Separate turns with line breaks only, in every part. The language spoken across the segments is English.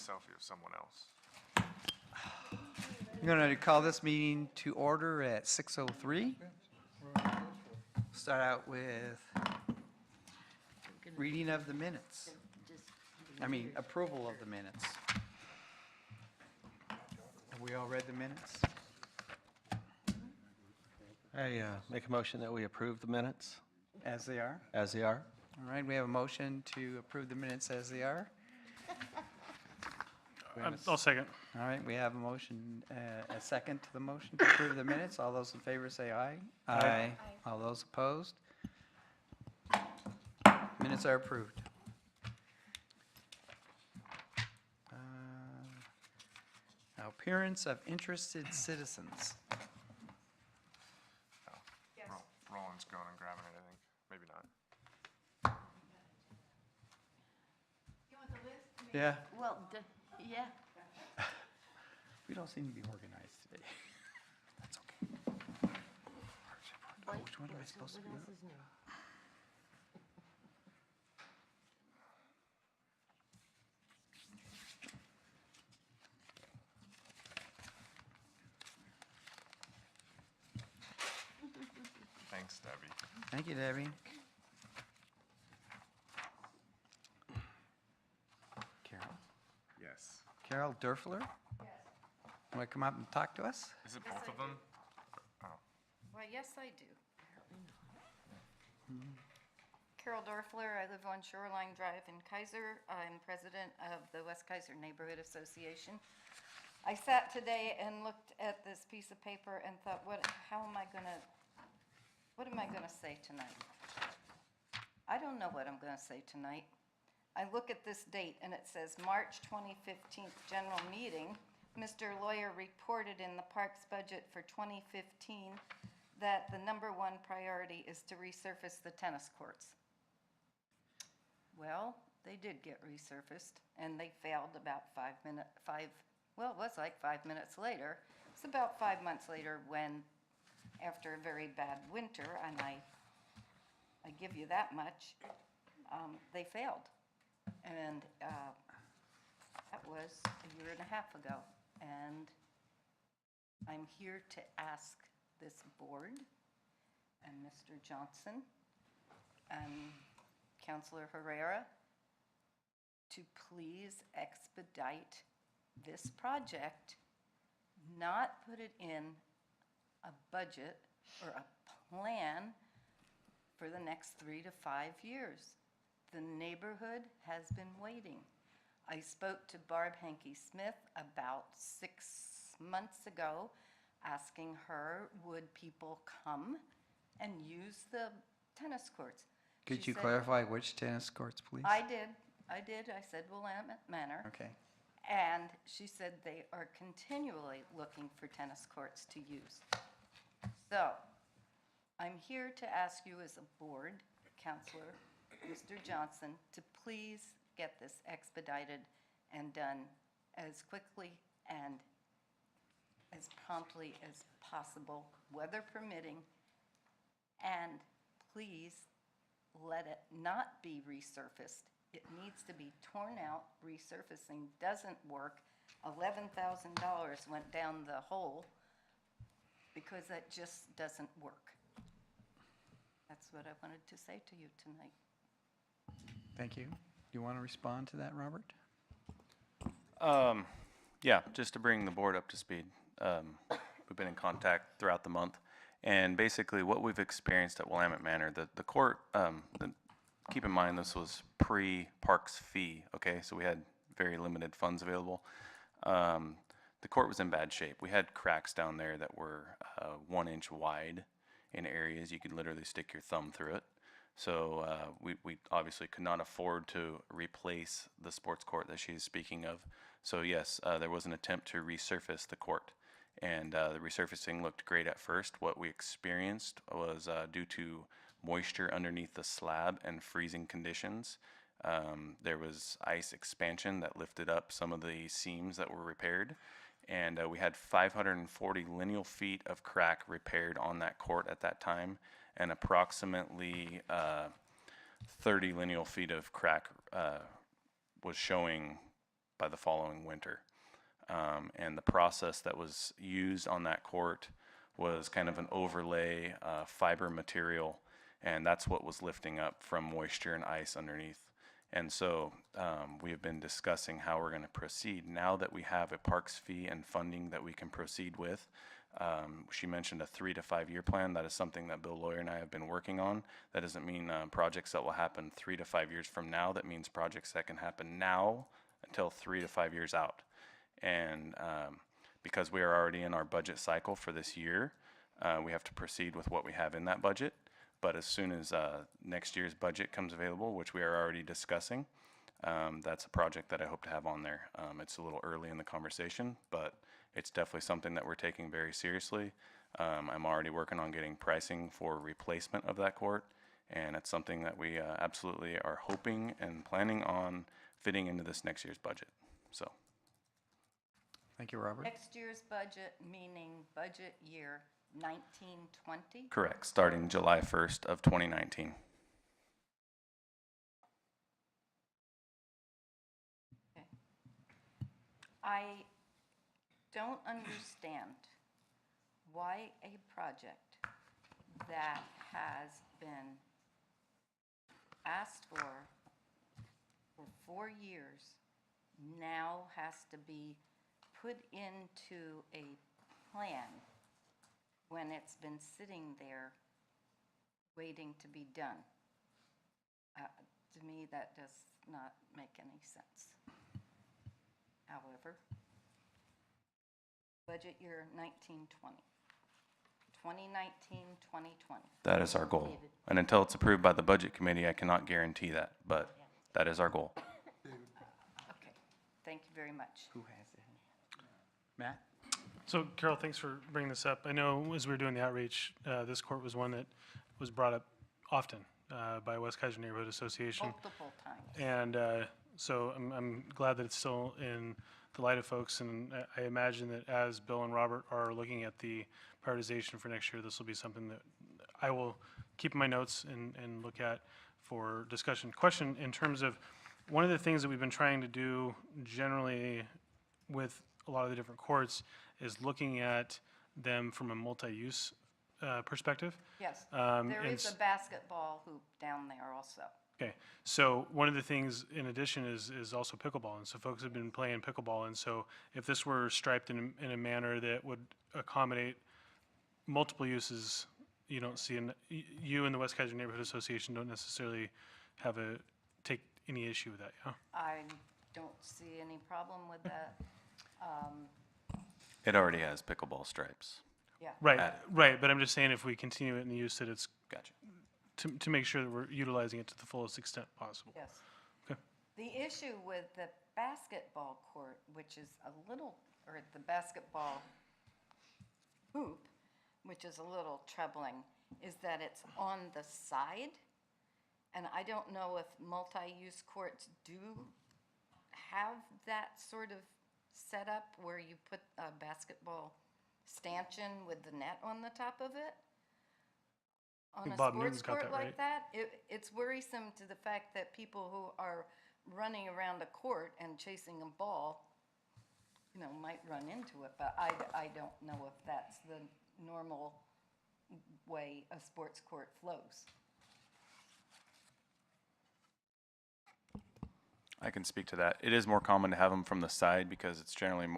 selfie of someone else.
I'm going to call this meeting to order at 6:03. Start out with reading of the minutes. Approval of the minutes. Have we all read the minutes?
I make a motion that we approve the minutes
As they are?
as they are.
All right, we have a motion to approve the minutes as they are. We have a
I'll second.
All right, we have a motion, a second to the motion to approve the minutes. All those in favor say aye. Aye. All those opposed? Minutes are approved. Now, appearance of interested citizens.
Roland's going and grabbing it, I think. Maybe not.
You want the list?
Yeah,
Well, yeah.
we don't seem to be organized today. That's okay. Oh, which one am I supposed to do?
Thanks, Debbie.
Thank you, Debbie. Carol?
Yes.
Carol Durfler? Yes. Want to come up and talk to us?
Is it
Yes,
both
I
of them?
Why, yes, I do. Carol Dorfler, I live on Shoreline Drive in Keizer. I'm president of the West Keizer Neighborhood Association. I sat today and looked at this piece of paper and thought, what am I gonna say tonight? I don't know what I'm gonna say tonight. I look at this date and it says March 2015 general meeting. Mr. Lawyer reported in the parks budget for 2015 that the number one priority is to resurface the tennis courts. Well, they did get resurfaced and they failed about it was like 5 minutes later. It's about 5 months later when, after a very bad winter, and I give you that much, they failed. And that was a year and a half ago. And I'm here to ask this board and Mr. Johnson and Councilor Herrera to please expedite this project, not put it in a budget or a plan for the next 3 to 5 years. The neighborhood has been waiting. I spoke to Barb Hankey-Smith about 6 months ago, asking her, would people come and use the tennis courts?
Could
She
you
said-
clarify which tennis courts, please?
I did. I said Willamette Manor.
Okay.
And she said they are continually looking for tennis courts to use. So, I'm here to ask you as a board, Counselor, Mr. Johnson, to please get this expedited and done as quickly and as promptly as possible, weather permitting, and please let it not be resurfaced. It needs to be torn out. Resurfacing doesn't work. $11,000 went down the hole because that just doesn't work. That's what I wanted to say to you tonight.
Thank you. Do you want to respond to that, Robert?
Yeah, just to bring the board up to speed. We've been in contact throughout the month, and basically what we've experienced at Willamette Manor, the court, keep in mind this was pre-parks fee, okay, so we had very limited funds available. The court was in bad shape. We had cracks down there that were 1 inch wide in areas you could literally stick your thumb through it. So we obviously could not afford to replace the sports court that she's speaking of. So yes, there was an attempt to resurface the court. And the resurfacing looked great at first. What we experienced was due to moisture underneath the slab and freezing conditions. There was ice expansion that lifted up some of the seams that were repaired. And we had 540 lineal feet of crack repaired on that court at that time, and approximately 30 lineal feet of crack was showing by the following winter. And the process that was used on that court was kind of an overlay fiber material, and that's what was lifting up from moisture and ice underneath. And so we have been discussing how we're going to proceed now that we have a parks fee and funding that we can proceed with. She mentioned a 3 to 5 year plan. That is something that Bill Lawyer and I have been working on. That doesn't mean projects that will happen 3 to 5 years from now. That means projects that can happen now until 3 to 5 years out. And because we are already in our budget cycle for this year, we have to proceed with what we have in that budget. But as soon as next year's budget comes available, which we are already discussing, that's a project that I hope to have on there. It's a little early in the conversation, but it's definitely something that we're taking very seriously. I'm already working on getting pricing for replacement of that court, and it's something that we absolutely are hoping and planning on fitting into this next year's budget. So.
Thank you, Robert.
Next year's budget, meaning budget year 1920?
Correct, starting July 1st of 2019.
Okay. I don't understand why a project that has been asked for 4 years now has to be put into a plan when it's been sitting there waiting to be done. To me, that does not make any sense. However, budget year 1920. 2019, 2020.
That is our goal. And until it's approved by the budget committee, I cannot guarantee that, but that is our goal.
Okay, thank you very much.
Who has it? Matt?
So Carol, thanks for bringing this up. I know as we were doing the outreach, this court was one that was brought up often by West Keizer Neighborhood Association.
Multiple times.
And so I'm glad that it's still in the light of folks. And I imagine that as Bill and Robert are looking at the prioritization for next year, this will be something that I will keep in my notes and look at for discussion. Question in terms of one of the things that we've been trying to do generally with a lot of the different courts is looking at them from a multi-use perspective.
Yes,
and
there is a basketball hoop down there also.
Okay, so one of the things in addition is also pickleball, and so folks have been playing pickleball, and so if this were striped in a manner that would accommodate multiple uses, you don't see, you and the West Keizer Neighborhood Association don't necessarily take any issue with that, yeah?
I don't see any problem with that.
It already has pickleball stripes.
Yeah.
Right,
Add
right, but I'm just saying if we continue it in the use that it's,
Gotcha.
to make sure that we're utilizing it to the fullest extent possible.
Yes.
Okay.
The issue with the basketball court, which is a little, or the basketball hoop, which is a little troubling, is that it's on the side. And I don't know if multi-use courts do have that sort of setup where you put a basketball stanchion with the net on the top of it. On
think
a
Bob
sports
Newton's got
court
that,
like
right?
that, it's worrisome to the fact that people who are running around a court and chasing a ball, you know, might run into it, but I don't know if that's the normal way a sports court flows.
I can speak to that. It is more common to have them from the side because it's generally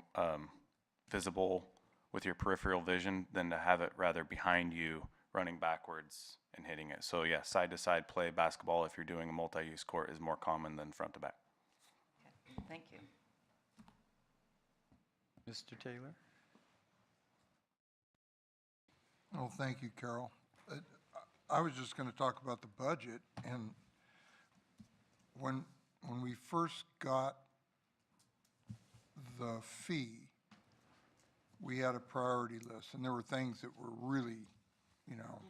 visible with your peripheral vision than to have it rather behind you running backwards and hitting it. So yeah, side to side play basketball if you're doing a multi-use court is more common than front to back.
Okay, thank you.
Mr. Taylor?
Oh, thank you, Carol. I was just going to talk about the budget, and when we first got the fee, we had a priority list, and there were things that were really, you know,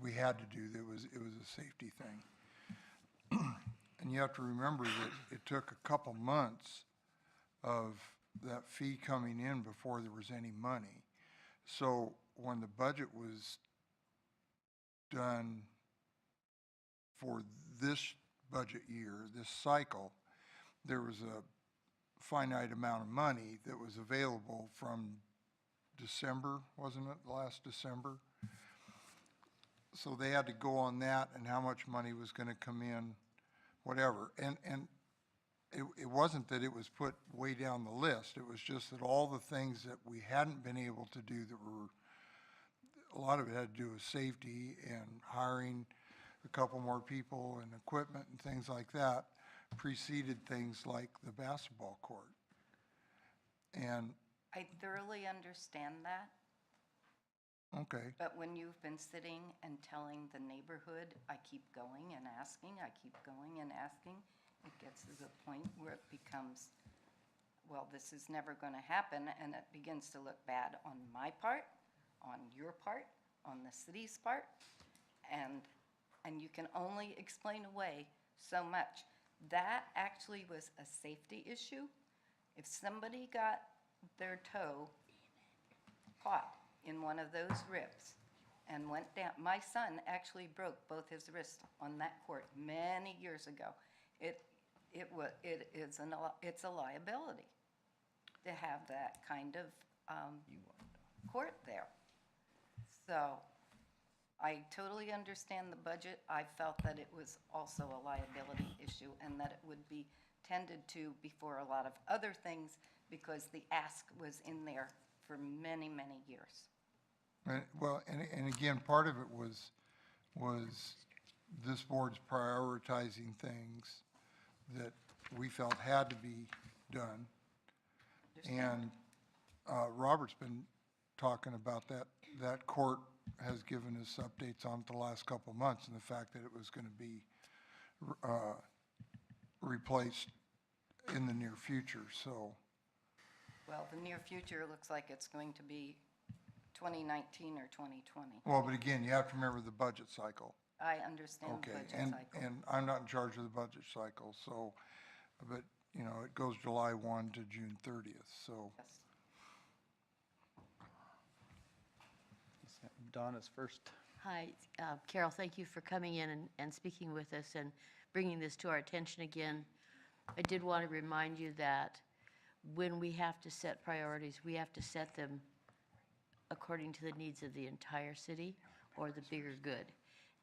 we had to do. It was a safety thing. And you have to remember that it took a couple months of that fee coming in before there was any money. So when the budget was done for this budget year, this cycle, there was finite amount of money that was available from December, wasn't it, last December? So they had to go on that and how much money was gonna come in, whatever. And it wasn't that it was put way down the list, it was just that all the things that we hadn't been able to do that were, a lot of it had to do with safety and hiring a couple more people and equipment and things like that preceded things like the basketball court. And,
I thoroughly understand that,
okay,
but when you've been sitting and telling the neighborhood, I keep going and asking, I keep going and asking, it gets to the point where it becomes, well, this is never going to happen, and it begins to look bad on my part, on your part, on the city's part, and you can only explain away so much. That actually was a safety issue. If somebody got their toe caught in one of those ribs and went down, my son actually broke both his wrists on that court many years ago. It's a liability to have that kind of court there. So I totally understand the budget. I felt that it was also a liability issue and that it would be tended to before a lot of other things because the ask was in there for many, many years.
well, and again, part of it was this board's prioritizing things that we felt had to be done. And Robert's been talking about that court has given us updates on it the last couple of months and the fact that it was going to be replaced in the near future, so.
Well, the near future looks like it's going to be 2019 or 2020.
Well, but again, you have to remember the budget cycle.
I understand the
Okay,
budget cycle.
and I'm not in charge of the budget cycle, so, but, you know, it goes July 1 to June 30th, so.
Yes.
Donna's first.
Hi, Carol, thank you for coming in and speaking with us and bringing this to our attention again. I did want to remind you that when we have to set priorities, we have to set them according to the needs of the entire city or the bigger good.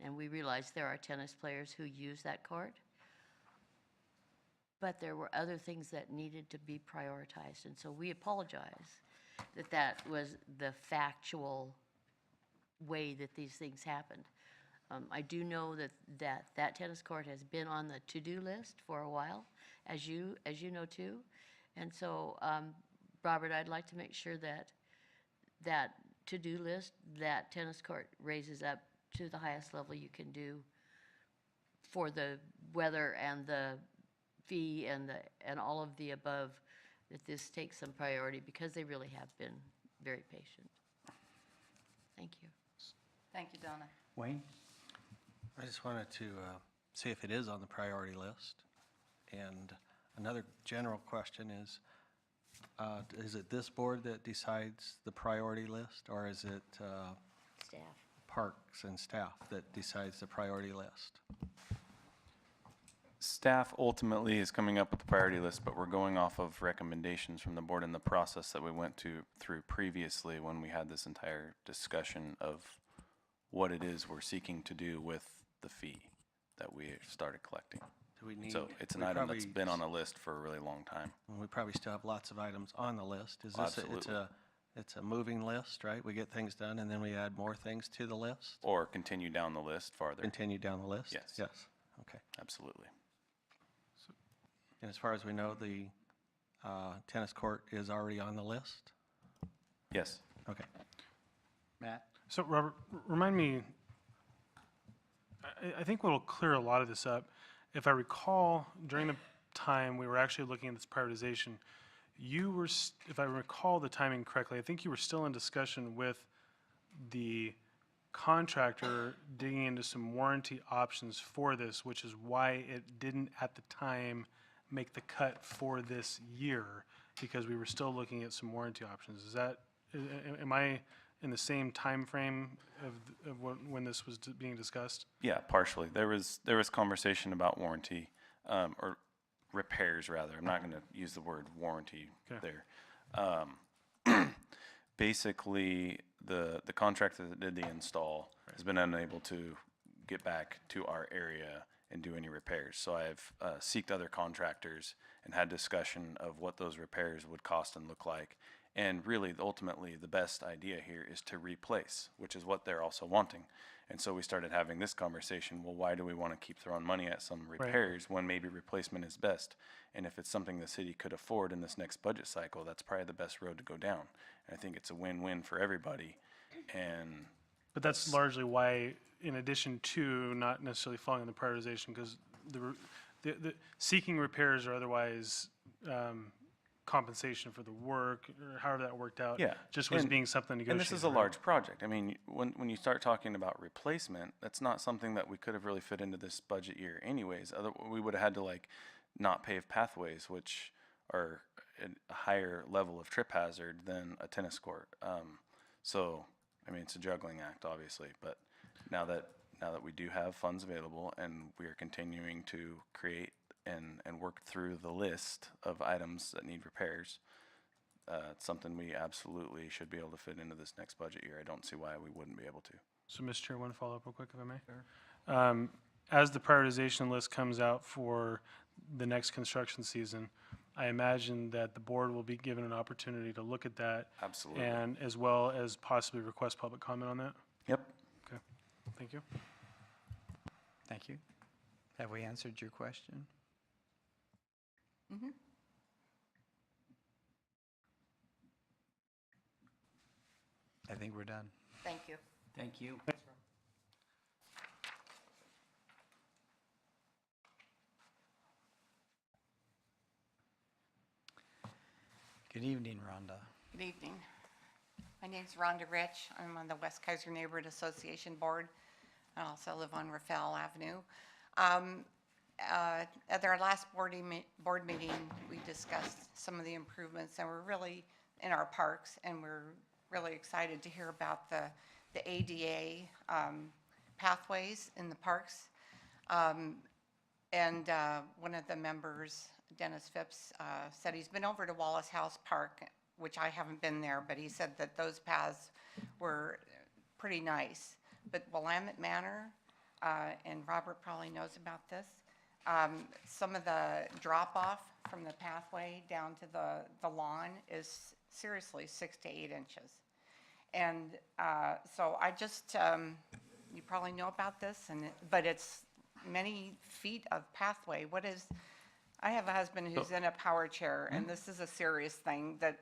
And we realize there are tennis players who use that court, but there were other things that needed to be prioritized. And so we apologize that that was the factual way that these things happened. I do know that tennis court has been on the to-do list for a while, as you know too. And so, Robert, I'd like to make sure that to-do list, that tennis court raises up to the highest level you can do for the weather and the fee and all of the above, that this takes some priority because they really have been very patient. Thank you.
Thank you, Donna.
Wayne?
I just wanted to see if it is on the priority list. And another general question is it this board that decides the priority list, or is it
Staff.
Parks and staff that decides the priority list?
Staff ultimately is coming up with the priority list, but we're going off of recommendations from the board in the process that we went through previously when we had this entire discussion of what it is we're seeking to do with the fee that we started collecting.
Do we need?
So it's an
we
item that's
probably-
been on a list for a really long time.
We probably still have lots of items on the list. Is this,
Absolutely.
it's a moving list, right? We get things done and then we add more things to the list?
Or continue down the list farther.
Continue down the list?
Yes.
Yes, okay.
Absolutely.
And as far as we know, the tennis court is already on the list?
Yes.
Okay.
Matt?
So Robert, remind me, I think what'll clear a lot of this up, if I recall, during the time we were actually looking at this prioritization, you were, if I recall the timing correctly, I think you were still in discussion with the contractor digging into some warranty options for this, which is why it didn't at the time make the cut for this year, because we were still looking at some warranty options. Is that, am I in the same time frame of when this was being discussed?
Yeah, partially. There was conversation about warranty, or repairs rather. I'm not going to use the word warranty
Okay.
there. Basically, the contractor that did the install has been unable to get back to our area and do any repairs. So I've seeked other contractors and had discussion of what those repairs would cost and look like. And really, ultimately, the best idea here is to replace, which is what they're also wanting. And so we started having this conversation, well, why do we want to keep throwing money at some repairs when maybe replacement is best? And if it's something the city could afford in this next budget cycle, that's probably the best road to go down. And I think it's a win-win for everybody. And
But that's largely why, in addition to not necessarily falling in the prioritization, because the seeking repairs or otherwise compensation for the work, or however that worked out.
Yeah,
Just was
and-
being something negotiated.
And this is a
right?
large project. I mean, when you start talking about replacement, that's not something that we could have really fit into this budget year anyways. We would have had to like not pave pathways, which are a higher level of trip hazard than a tennis court. So, I mean, it's a juggling act, obviously, but now that we do have funds available and we are continuing to create and work through the list of items that need repairs, it's something we absolutely should be able to fit into this next budget year. I don't see why we wouldn't be able to.
So, Mr. Chair, one follow-up real quick, if I may. As the prioritization list comes out for the next construction season, I imagine that the board will be given an opportunity to look at that.
Absolutely.
And as well as possibly request public comment on that.
Yep.
Okay, thank you.
Thank you. Have we answered your question?
Mhm.
I think we're done.
Thank you.
Thank you. Good evening, Rhonda.
Good evening. My name's Rhonda Rich. I'm on the West Keizer Neighborhood Association Board. I also live on Rafael Avenue. At our last board meeting, we discussed some of the improvements, and we're really in our parks, and we're really excited to hear about the ADA pathways in the parks. And one of the members, Dennis Phipps, said he's been over to Wallace House Park, which I haven't been there, but he said that those paths were pretty nice. But Willamette Manor, and Robert probably knows about this, some of the drop-off from the pathway down to the lawn is seriously 6 to 8 inches. And so I just, you probably know about this, but it's many feet of pathway. I have a husband who's in a power chair, and this is a serious thing that,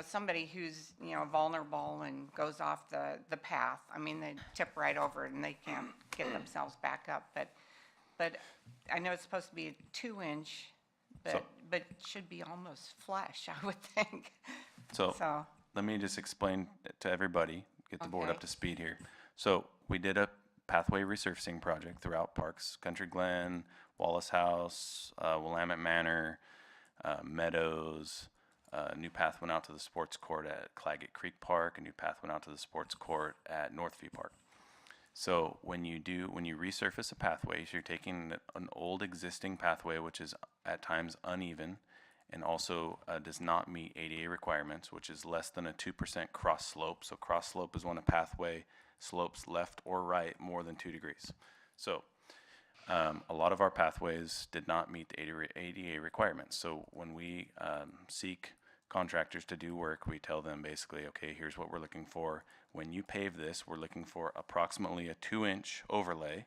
somebody who's, vulnerable and goes off the path, I mean, they tip right over it and they can't get themselves back up. But I know it's supposed to be a 2-inch, but it should be almost flush, I would think.
So let me just explain it to everybody, get the board
Okay.
up to speed here. So we did a pathway resurfacing project throughout parks, Country Glen, Wallace House, Willamette Manor, Meadows. A new path went out to the sports court at Claggett Creek Park. A new path went out to the sports court at Northview Park. So when you resurface a pathway, so you're taking an old existing pathway, which is at times uneven, and also does not meet ADA requirements, which is less than a 2% cross slope. So cross slope is when a pathway slopes left or right more than 2 degrees. So a lot of our pathways did not meet the ADA requirements. So when we seek contractors to do work, we tell them basically, okay, here's what we're looking for. When you pave this, we're looking for approximately a 2-inch overlay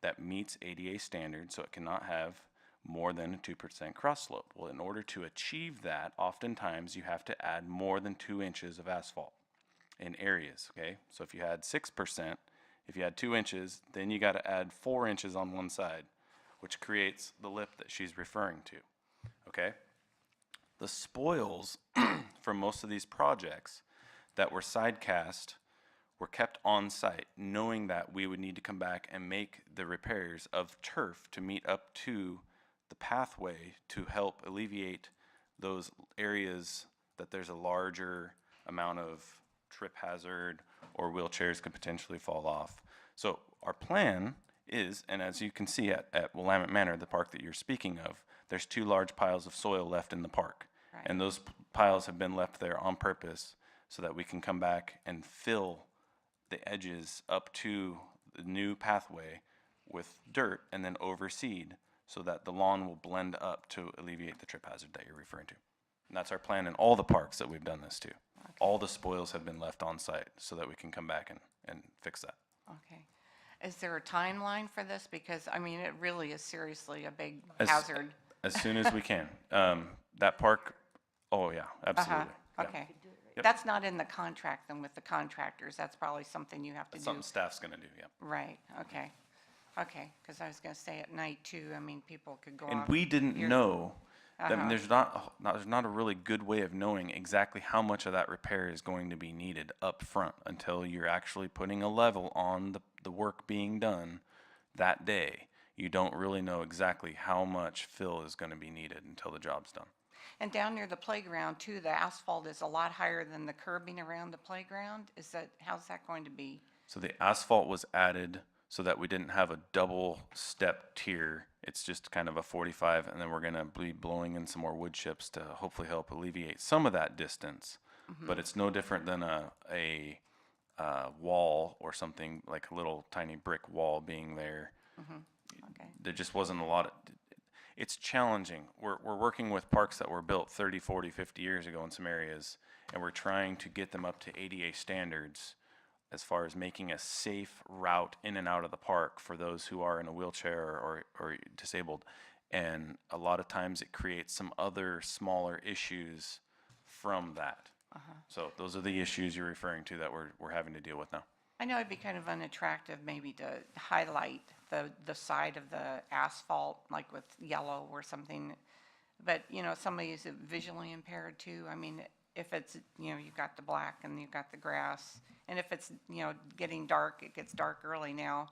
that meets ADA standards, so it cannot have more than a 2% cross slope. Well, in order to achieve that, oftentimes you have to add more than 2 inches of asphalt in areas, okay? So if you had 6%, if you had 2 inches, then you got to add 4 inches on one side, which creates the lip that she's referring to, okay? The spoils from most of these projects that were side cast were kept on site, knowing that we would need to come back and make the repairs of turf to meet up to the pathway to help alleviate those areas that there's a larger amount of trip hazard or wheelchairs could potentially fall off. So our plan is, and as you can see at Willamette Manor, the park that you're speaking of, there's 2 large piles of soil left in the park.
Right.
And those piles have been left there on purpose so that we can come back and fill the edges up to the new pathway with dirt and then overseed so that the lawn will blend up to alleviate the trip hazard that you're referring to. And that's our plan in all the parks that we've done this to. All the spoils have been left on site so that we can come back and fix that.
Okay. Is there a timeline for this? Because, I mean, it really is seriously a big
As-
hazard.
As soon as we can. That park, oh yeah, absolutely. Yeah.
Okay.
Yep.
That's not in the contract then with the contractors. That's probably something you have to
That's
do.
something staff's gonna do, yeah.
Right, okay. Okay, because I was going to say at night too, I mean, people could go off.
And we didn't
your-
know, that
Uh-huh.
there's not a really good way of knowing exactly how much of that repair is going to be needed up front until you're actually putting a level on the work being done that day. You don't really know exactly how much fill is gonna be needed until the job's done.
And down near the playground too, the asphalt is a lot higher than the curbing around the playground. How's that going to be?
So the asphalt was added so that we didn't have a double step tier. It's just kind of a 45, and then we're gonna be blowing in some more wood chips to hopefully help alleviate some of that distance. But it's no different than a wall or something, like a little tiny brick wall being there.
Okay,
There just wasn't a lot of, it's challenging. We're working with parks that were built 30, 40, 50 years ago in some areas, and we're trying to get them up to ADA standards as far as making a safe route in and out of the park for those who are in a wheelchair or disabled. And a lot of times it creates some other smaller issues from that. So those are the issues you're referring to that we're having to deal with now.
I know it'd be kind of unattractive maybe to highlight the side of the asphalt, like with yellow or something. But, you know, somebody is visually impaired too. I mean, if it's, you know, you've got the black and you've got the grass, and if it's, you know, getting dark, it gets dark early now.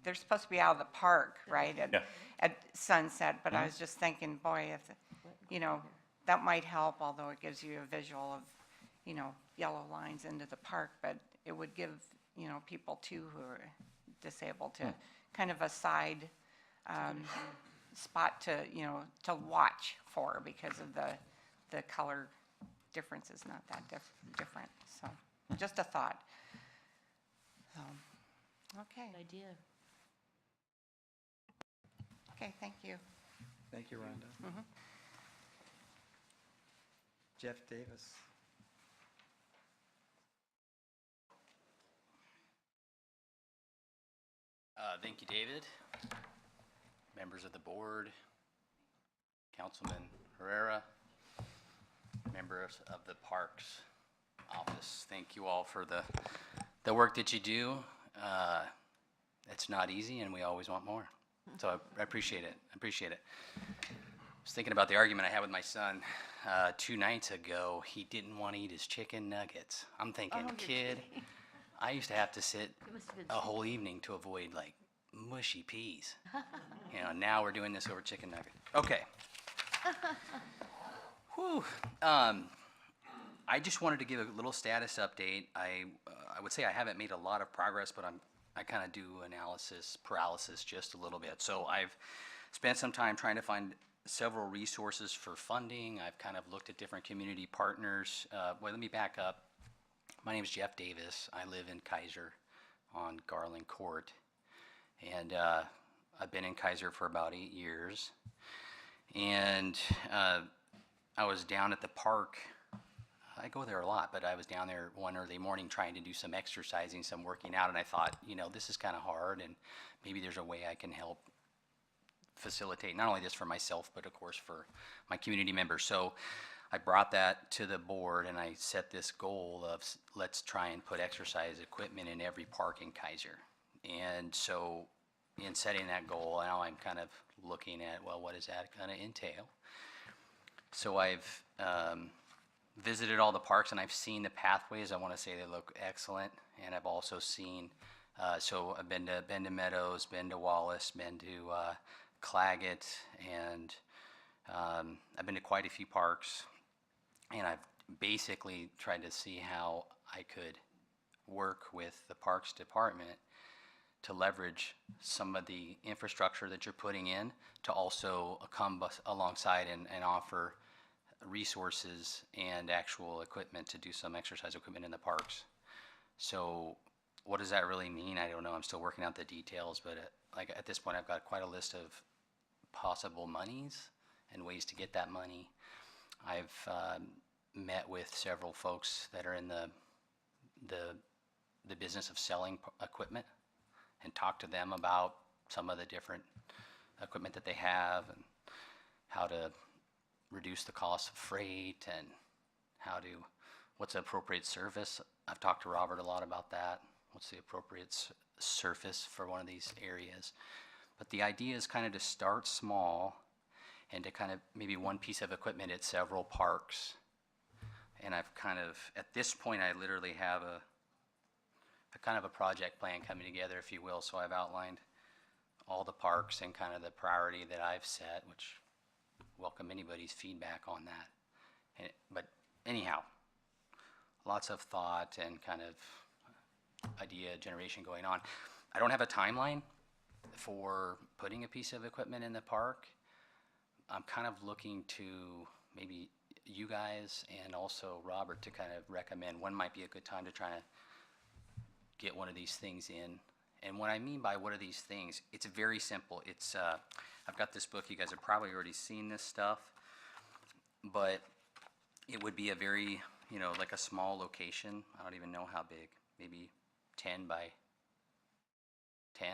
They're supposed to be out of the park, right,
Yeah.
at sunset, but I was just thinking, boy, if, you know, that might help, although it gives you a visual of, you know, yellow lines into the park, but it would give, you know, people too who are disabled to kind of a side spot to, you know, to watch for because of the color difference is not that different. So just a thought. So, okay.
Good idea.
Okay, thank you.
Thank you, Rhonda. Jeff Davis.
Thank you, David. Members of the board, Councilman Herrera, members of the Parks Office, thank you all for the work that you do. It's not easy, and we always want more. So I appreciate it. I appreciate it. I was thinking about the argument I had with my son 2 nights ago. He didn't want to eat his chicken nuggets. I'm thinking, kid, I used to have to sit
must have been
a whole evening to avoid like mushy peas. You know, now we're doing this over chicken nugget. Okay. Whew. I just wanted to give a little status update. I would say I haven't made a lot of progress, but I kind of do analysis paralysis just a little bit. So I've spent some time trying to find several resources for funding. I've kind of looked at different community partners. Well, let me back up. My name is Jeff Davis. I live in Keizer on Garland Court. And I've been in Keizer for about 8 years. And I was down at the park. I go there a lot, but I was down there one early morning trying to do some exercising, some working out, and I thought, you know, this is kind of hard, and maybe there's a way I can help facilitate not only this for myself, but of course for my community members. So I brought that to the board, and I set this goal of let's try and put exercise equipment in every park in Keizer. And so in setting that goal, now I'm kind of looking at, well, what is that going to entail? So I've visited all the parks, and I've seen the pathways. I want to say they look excellent. And I've also seen, so I've been to Meadows, been to Wallace, been to Claggett, and I've been to quite a few parks. And I've basically tried to see how I could work with the Parks Department to leverage some of the infrastructure that you're putting in to also come alongside and offer resources and actual equipment to do some exercise equipment in the parks. So what does that really mean? I don't know. I'm still working out the details, but like at this point, I've got quite a list of possible monies and ways to get that money. I've met with several folks that are in the business of selling equipment and talked to them about some of the different equipment that they have and how to reduce the cost of freight and what's the appropriate surface. I've talked to Robert a lot about that. What's the appropriate surface for one of these areas? But the idea is kind of to start small and to kind of maybe one piece of equipment at several parks. And I've kind of, at this point, I literally have a kind of a project plan coming together, if you will. So I've outlined all the parks and kind of the priority that I've set, which welcome anybody's feedback on that. But anyhow, lots of thought and kind of idea generation going on. I don't have a timeline for putting a piece of equipment in the park. I'm kind of looking to maybe you guys and also Robert to kind of recommend when might be a good time to try to get one of these things in. And what I mean by what are these things, it's very simple. It's I've got this book. You guys have probably already seen this stuff, but it would be a very, like a small location. I don't even know how big, maybe 10 by 10,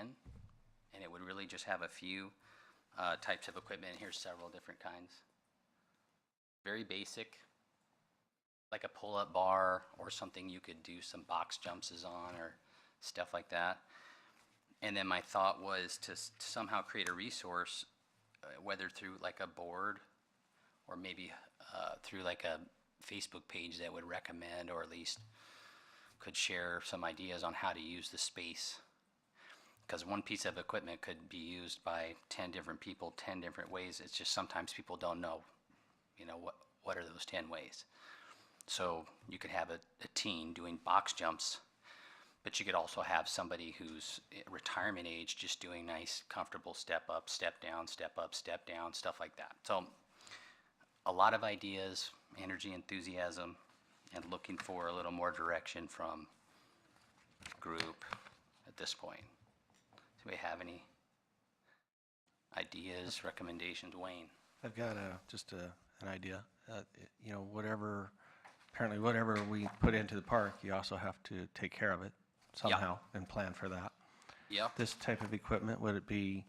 and it would really just have a few types of equipment. Here's several different kinds. Very basic, like a pull-up bar or something you could do some box jumps on or stuff like that. And then my thought was to somehow create a resource, whether through like a board or maybe through like a Facebook page that would recommend or at least could share some ideas on how to use the space. Because one piece of equipment could be used by 10 different people 10 different ways. It's just sometimes people don't know, what are those 10 ways. So you could have a teen doing box jumps, but you could also have somebody who's retirement age just doing nice, comfortable step up, step down, step up, step down, stuff like that. So a lot of ideas, energy, enthusiasm, and looking for a little more direction from group at this point. Do we have any ideas, recommendations? Wayne?
I've got just an idea. Whatever we put into the park, you also have to take care of it somehow and plan for that.
Yeah.
This type of equipment, would it be,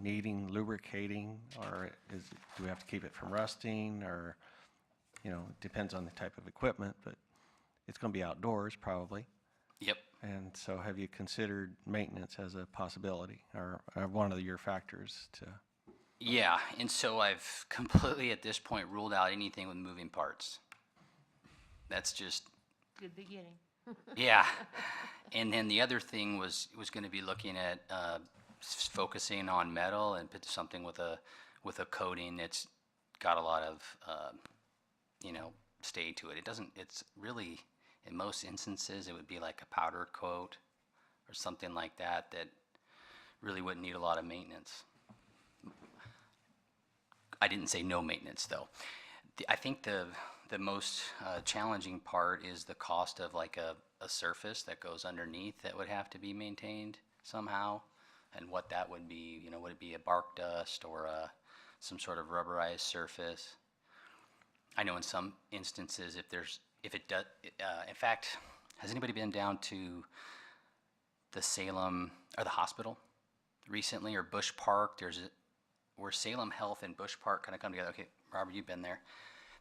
needing lubricating, or do we have to keep it from rusting, or, it depends on the type of equipment, but it's going to be outdoors probably.
Yep.
And so have you considered maintenance as a possibility or one of your factors to?
Yeah, and so I've completely at this point ruled out anything with moving parts. That's just,
Good beginning.
yeah. And then the other thing was going to be looking at focusing on metal and put something with a coating that's got a lot of stay to it. It's really, in most instances, it would be like a powder coat or something like that really wouldn't need a lot of maintenance. I didn't say no maintenance, though. I think the most challenging part is the cost of like a surface that goes underneath that would have to be maintained somehow, and what that would be. Would it be a bark dust or some sort of rubberized surface? I know in some instances, if it does, in fact, has anybody been down to the Salem or the hospital recently, or Bush Park? Where Salem Health and Bush Park kind of come together. Okay, Robert, you've been there.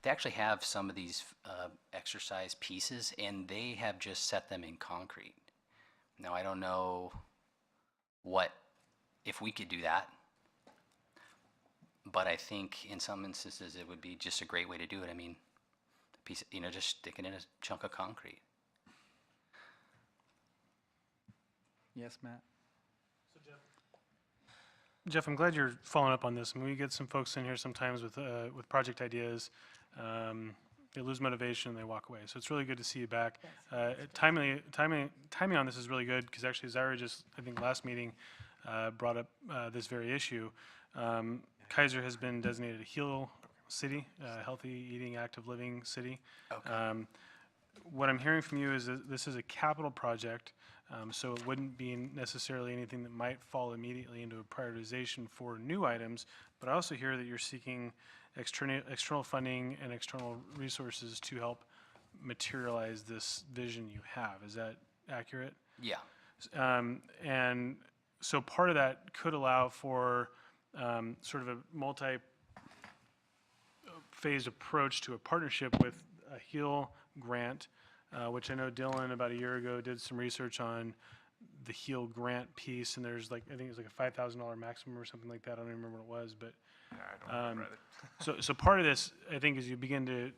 They actually have some of these exercise pieces, and they have just set them in concrete. Now, I don't know if we could do that, but I think in some instances it would be just a great way to do it. I mean, a piece, just stick it in a chunk of concrete.
Yes, Matt?
Jeff, I'm glad you're following up on this. I mean, we get some folks in here sometimes with project ideas. they lose motivation and they walk away. So it's really good to see you back. Timing on this is really good because actually Zyra just, I think last meeting, brought up this very issue. Keizer has been designated a HEAL city, healthy eating, active living city.
Okay.
What I'm hearing from you is that this is a capital project, so it wouldn't be necessarily anything that might fall immediately into a prioritization for new items, but I also hear that you're seeking external funding and external resources to help materialize this vision you have. Is that accurate?
Yeah.
And so part of that could allow for sort of a multi-phase approach to a partnership with a HEAL grant, which I know Dylan about a year ago did some research on the HEAL grant piece, and there's like, I think it was like a $5,000 maximum or something like that. I don't even remember what it was, but
Yeah, I don't remember either.
so part of this, I think, as you begin to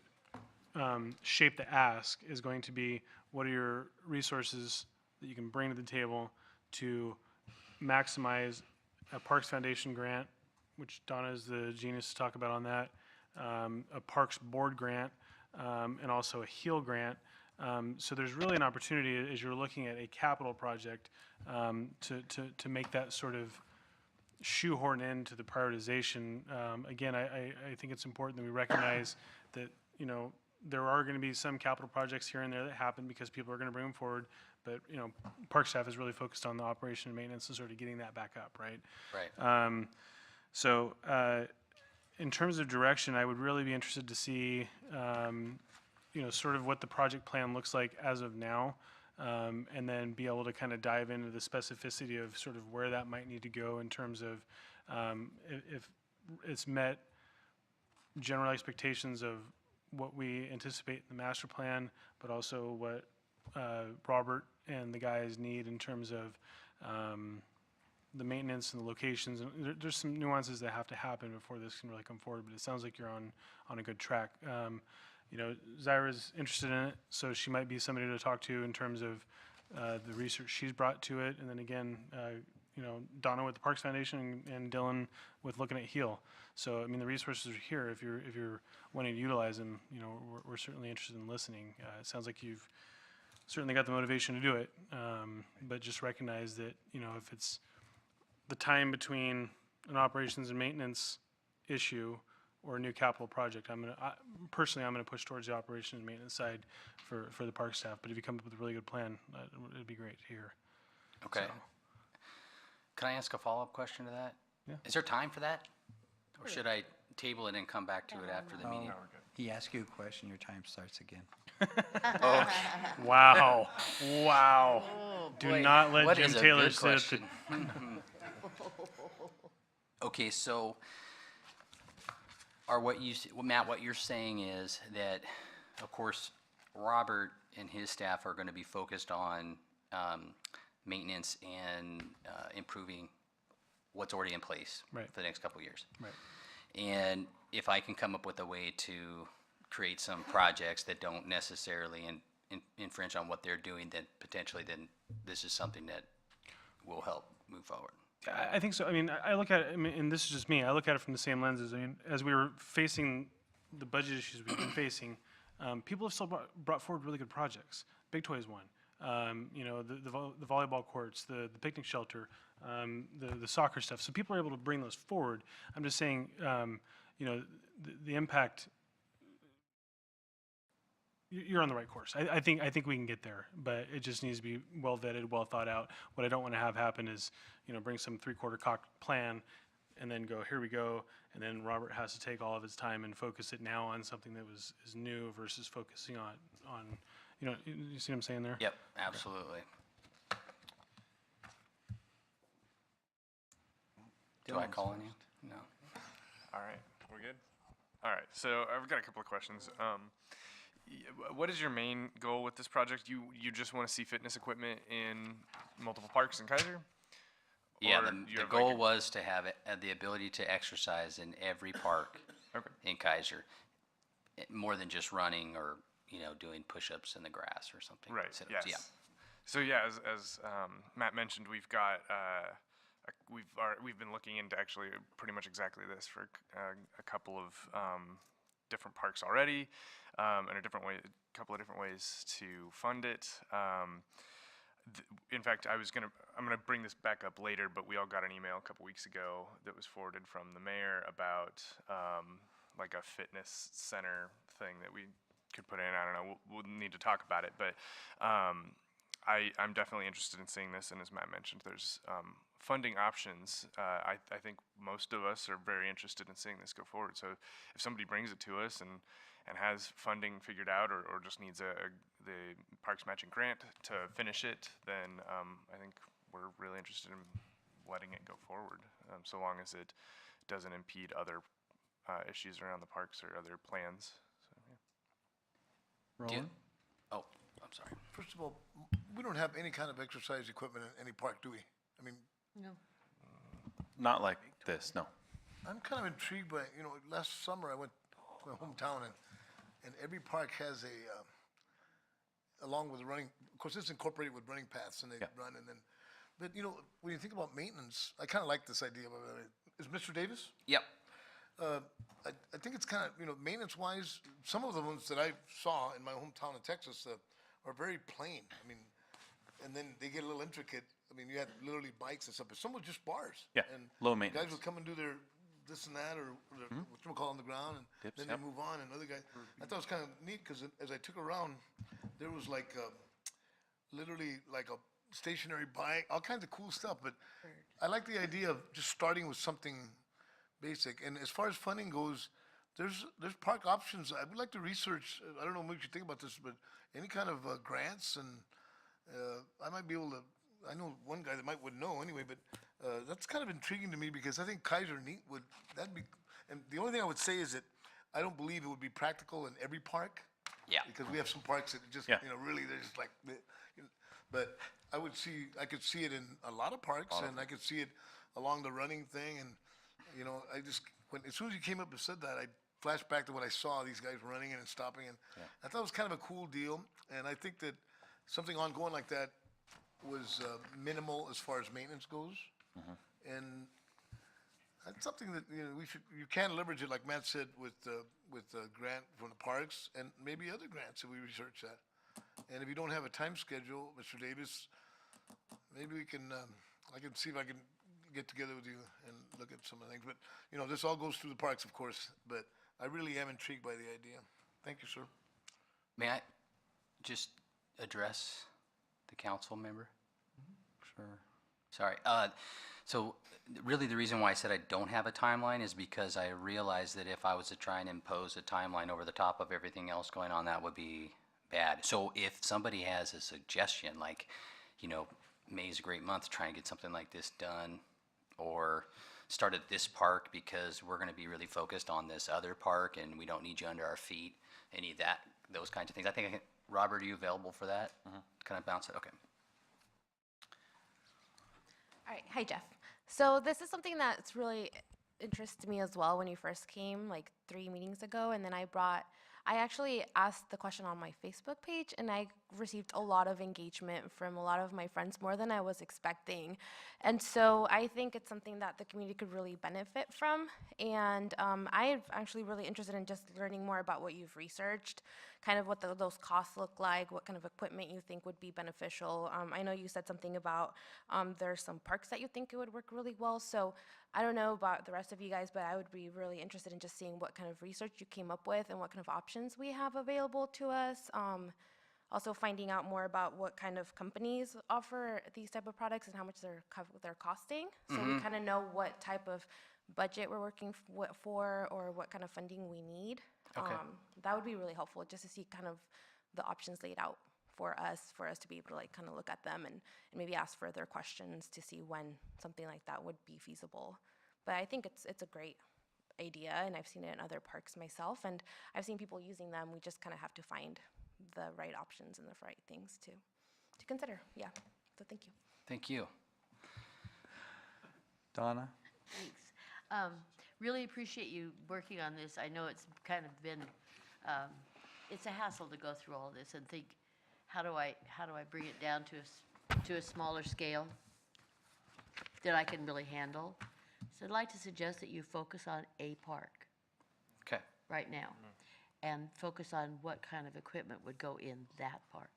shape the ask, is going to be what are your resources that you can bring to the table to maximize a Parks Foundation grant, which Donna is the genius to talk about on that, a Parks Board grant, and also a HEAL grant. So there's really an opportunity as you're looking at a capital project to make that sort of shoehorn into the prioritization. Again, I think it's important that we recognize that, you know, there are going to be some capital projects here and there that happen because people are going to bring them forward. But, you know, park staff is really focused on the operation and maintenance and sort of getting that back up, right?
Right.
In terms of direction, I would really be interested to see, you know, sort of what the project plan looks like as of now, and then be able to kind of dive into the specificity of sort of where that might need to go in terms of if it's met general expectations of what we anticipate in the master plan, but also what Robert and the guys need in terms of the maintenance and the locations. And there's some nuances that have to happen before this can really come forward, but it sounds like you're on a good track. You know, Zyra's interested in it, so she might be somebody to talk to in terms of the research she's brought to it. And then again, you know, Donna with the Parks Foundation and Dylan with looking at HEAL. So, I mean, the resources are here if you're wanting to utilize them. You know, we're certainly interested in listening. It sounds like you've certainly got the motivation to do it, but just recognize that, you know, if it's the time between an operations and maintenance issue or a new capital project, I'm gonna push towards the operations and maintenance side for the park staff. But if you come up with a really good plan, it'd be great to hear.
Okay.
So,
Can I ask a follow-up question to that?
Yeah.
Is there time for that? Or should I table it and come back to it after the meeting?
No, we're good.
He asks you a question, your time starts again.
wow, wow. Do
boy.
not let
What
Jim
is a
Taylor
good
sit at the
question? Okay, so Matt, what you're saying is that, of course, Robert and his staff are going to be focused on maintenance and improving what's already in place
Right.
for the next couple of years.
Right.
And if I can come up with a way to create some projects that don't necessarily infringe on what they're doing, then potentially this is something that will help move forward.
I think so. I mean, I look at it, I mean, and this is just me, I look at it from the same lenses. I mean, as we were facing the budget issues we've been facing, people have still brought forward really good projects. Big Toy is one. You know, the volleyball courts, the picnic shelter, the soccer stuff. So people are able to bring those forward. I'm just saying, you know, the impact, you're on the right course. I think we can get there, but it just needs to be well vetted, well thought out. What I don't want to have happen is, you know, bring some three-quarter cocked plan and then go, here we go, and then Robert has to take all of his time and focus it now on something that is new versus focusing on you know, you see what I'm saying there?
Yep, absolutely. Do I
Dylan's
call on
first.
you? No.
All right, we're good? All right, so I've got a couple of questions. What is your main goal with this project? You just want to see fitness equipment in multiple parks in Keizer?
Yeah,
Or
the
you have,
goal
like,
was to have the ability to exercise in every park
Okay.
in Keizer, more than just running or, you know, doing push-ups in the grass or something.
Right,
Sit-ups,
yes. So yeah, as Matt mentioned, we've got, we've been looking into actually pretty much exactly this for a couple of different parks already, and a couple of different ways to fund it. In fact, I'm gonna bring this back up later, but we all got an email a couple weeks ago that was forwarded from the mayor about like a fitness center thing that we could put in. I don't know. We'll need to talk about it, but I'm definitely interested in seeing this. And as Matt mentioned, there's funding options. I think most of us are very interested in seeing this go forward. So if somebody brings it to us and has funding figured out, or just needs the Parks Matching grant to finish it, then I think we're really interested in letting it go forward, so long as it doesn't impede other issues around the parks or other plans. So, yeah.
Do you-
Roland?
Oh, I'm sorry.
First of all, we don't have any kind of exercise equipment in any park, do we? I mean,
No.
Not like this, no.
I'm kind of intrigued by, last summer I went to my hometown and every park has along with the running, of course, it's incorporated with running paths and they
Yeah.
run and then, but when you think about maintenance, I kind of like this idea of, is Mr. Davis?
Yep.
I think it's kind of, maintenance-wise, some of the ones that I saw in my hometown of Texas are very plain. I mean, and then they get a little intricate. I mean, you had literally bikes and stuff, but some were just bars.
Yeah,
And
low
Guys
maintenance.
would come and do their this and that, or whatchamacallit on the ground, and
Dips,
then
yep.
they move on, and other guys. I thought it was kind of neat, because as I took around, there was like, literally like a stationary bike, all kinds of cool stuff, but I like the idea of just starting with something basic. And as far as funding goes, there's park options. I would like to research, I don't know what you think about this, but any kind of grants, and I might be able to, I know one guy that would know anyway, but that's kind of intriguing to me, because I think Keizer that'd be, and the only thing I would say is that I don't believe it would be practical in every park.
Yeah.
Because we have some parks that just,
Yeah.
really, they're just like, but I could see it in a lot of parks, and I could see it along the running thing, and, as soon as you came up and said that, I flashed back to what I saw, these guys running and stopping, and I thought it was kind of a cool deal, and I think that something ongoing like that was minimal as far as maintenance goes, and that's something that, you can leverage it, like Matt said, with the grant from the parks, and maybe other grants if we research that. And if you don't have a time schedule, Mr. Davis, maybe we can, I can see if I can get together with you and look at some of the things. But, this all goes through the parks, of course, but I really am intrigued by the idea. Thank you, sir.
May I just address the council member?
Sure.
Sorry. So really the reason why I said I don't have a timeline is because I realized that if I was to try and impose a timeline over the top of everything else going on, that would be bad. So if somebody has a suggestion, like, May's a great month to try and get something like this done, or start at this park because we're going to be really focused on this other park and we don't need you under our feet, any of that, those kinds of things. I think, Robert, are you available for that? Kind of bounce it? Okay.
All right, hi Jeff. So this is something that's really interested me as well when you first came, like 3 meetings ago, and then I actually asked the question on my Facebook page, and I received a lot of engagement from a lot of my friends, more than I was expecting. And so I think it's something that the community could really benefit from. And I'm actually really interested in just learning more about what you've researched, kind of what those costs look like, what kind of equipment you think would be beneficial. I know you said something about there's some parks that you think it would work really well. So I don't know about the rest of you guys, but I would be really interested in just seeing what kind of research you came up with and what kind of options we have available to us. Also finding out more about what kind of companies offer these type of products and how much they're costing. So we kind of know what type of budget we're working for or what kind of funding we need.
Okay.
That would be really helpful, just to see kind of the options laid out for us to be able to like kind of look at them and maybe ask further questions to see when something like that would be feasible. But I think it's a great idea, and I've seen it in other parks myself, and I've seen people using them. We just kind of have to find the right options and the right things to consider. Yeah, so thank you.
Thank you.
Donna?
Thanks. Really appreciate you working on this. I know it's kind of been, it's a hassle to go through all this and think, how do I bring it down to a smaller scale that I can really handle? So I'd like to suggest that you focus on a park.
Okay.
right now and focus on what kind of equipment would go in that park.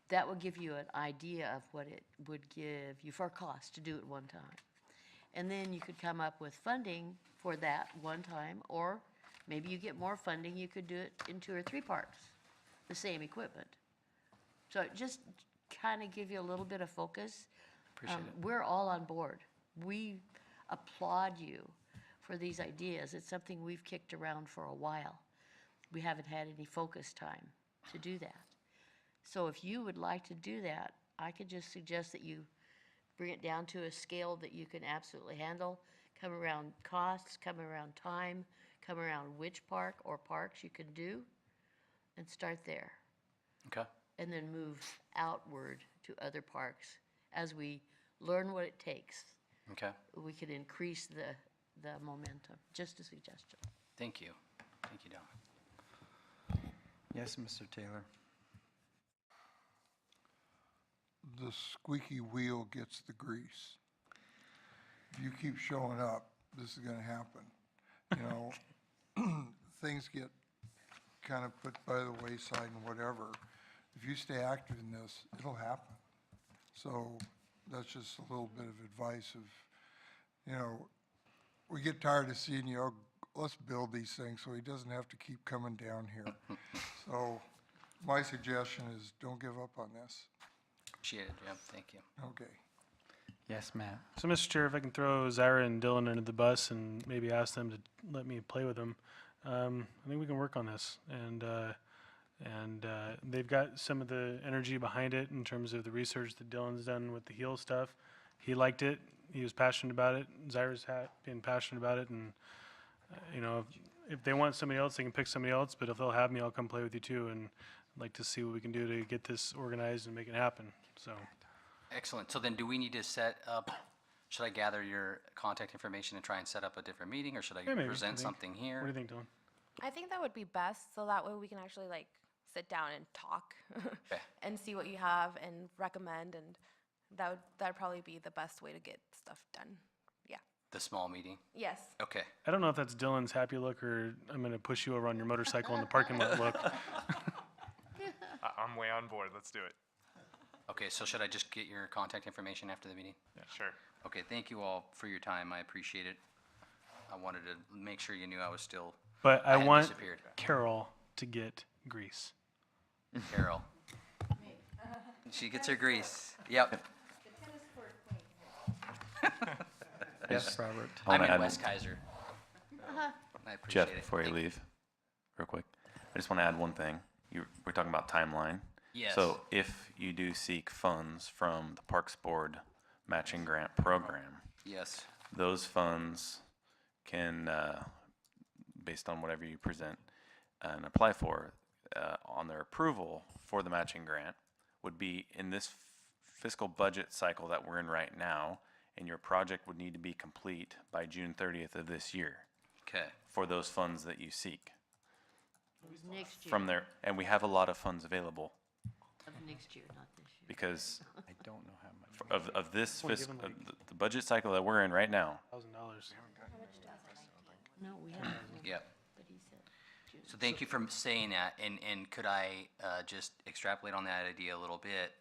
That will give you an idea of what it would give you for cost to do it one time. And then you could come up with funding for that one time, or maybe you get more funding, you could do it in 2 or 3 parks, the same equipment. So it just kind of give you a little bit of focus.
Appreciate it.
We're all on board. We applaud you for these ideas. It's something we've kicked around for a while. We haven't had any focus time to do that. So if you would like to do that, I could just suggest that you bring it down to a scale that you can absolutely handle, come around costs, come around time, come around which park or parks you can do, and start there.
Okay.
And then move outward to other parks. As we learn what it takes,
Okay.
we can increase the momentum. Just a suggestion.
Thank you. Thank you, Don.
Yes, Mr. Taylor.
The squeaky wheel gets the grease. If you keep showing up, this is gonna happen. You know, things get kind of put by the wayside and whatever. If you stay active in this, it'll happen. So that's just a little bit of advice of, you know, we get tired of seeing you, oh, let's build these things so he doesn't have to keep coming down here. So my suggestion is don't give up on this.
Appreciate it, Jeff. Thank you.
Okay.
Yes, Matt.
So, Mr. Chair, if I can throw Zyra and Dylan under the bus and maybe ask them to let me play with them, I think we can work on this. And they've got some of the energy behind it in terms of the research that Dylan's done with the heel stuff. He liked it. He was passionate about it. Zyra's been passionate about it. And, you know, if they want somebody else, they can pick somebody else. But if they'll have me, I'll come play with you too. And I'd like to see what we can do to get this organized and make it happen. So.
Excellent. So then do we need to set up, should I gather your contact information and try and set up a different meeting, or should I
Yeah, maybe. I
present
think-
something here?
What do you think, Dylan?
I think that would be best, so that way we can actually like sit down and talk
Okay.
and see what you have and recommend, and that'd probably be the best way to get stuff done. Yeah.
The small meeting?
Yes.
Okay.
I don't know if that's Dylan's happy look or I'm going to push you over on your motorcycle in the parking lot look.
I'm way on board. Let's do it.
Okay, so should I just get your contact information after the meeting?
Sure.
Okay, thank you all for your time. I appreciate it. I wanted to make sure you knew I was still,
But I
hadn't
want
disappeared.
Carol to get grease.
Carol. She gets her grease. Yep.
Yes, Robert.
I
I'm
wanna
in
add-
West Keizer. I appreciate
Jeff,
it.
before you
Thank-
leave, real quick, I just want to add one thing. We're talking about timeline.
Yes.
So if you do seek funds from the Parks Board matching grant program,
Yes.
those funds can, based on whatever you present and apply for, on their approval for the matching grant, would be in this fiscal budget cycle that we're in right now, and your project would need to be complete by June 30th of this year
Okay.
for those funds that you seek.
Next year.
From there, and we have a lot of funds available
Of next year, not this year.
because
I don't know how much.
of this
We're
fiscal,
given
the budget cycle that we're in right now.
$1,000.
No, we haven't.
Yep.
But he said June.
So thank you for saying that, and could I just extrapolate on that idea a little bit?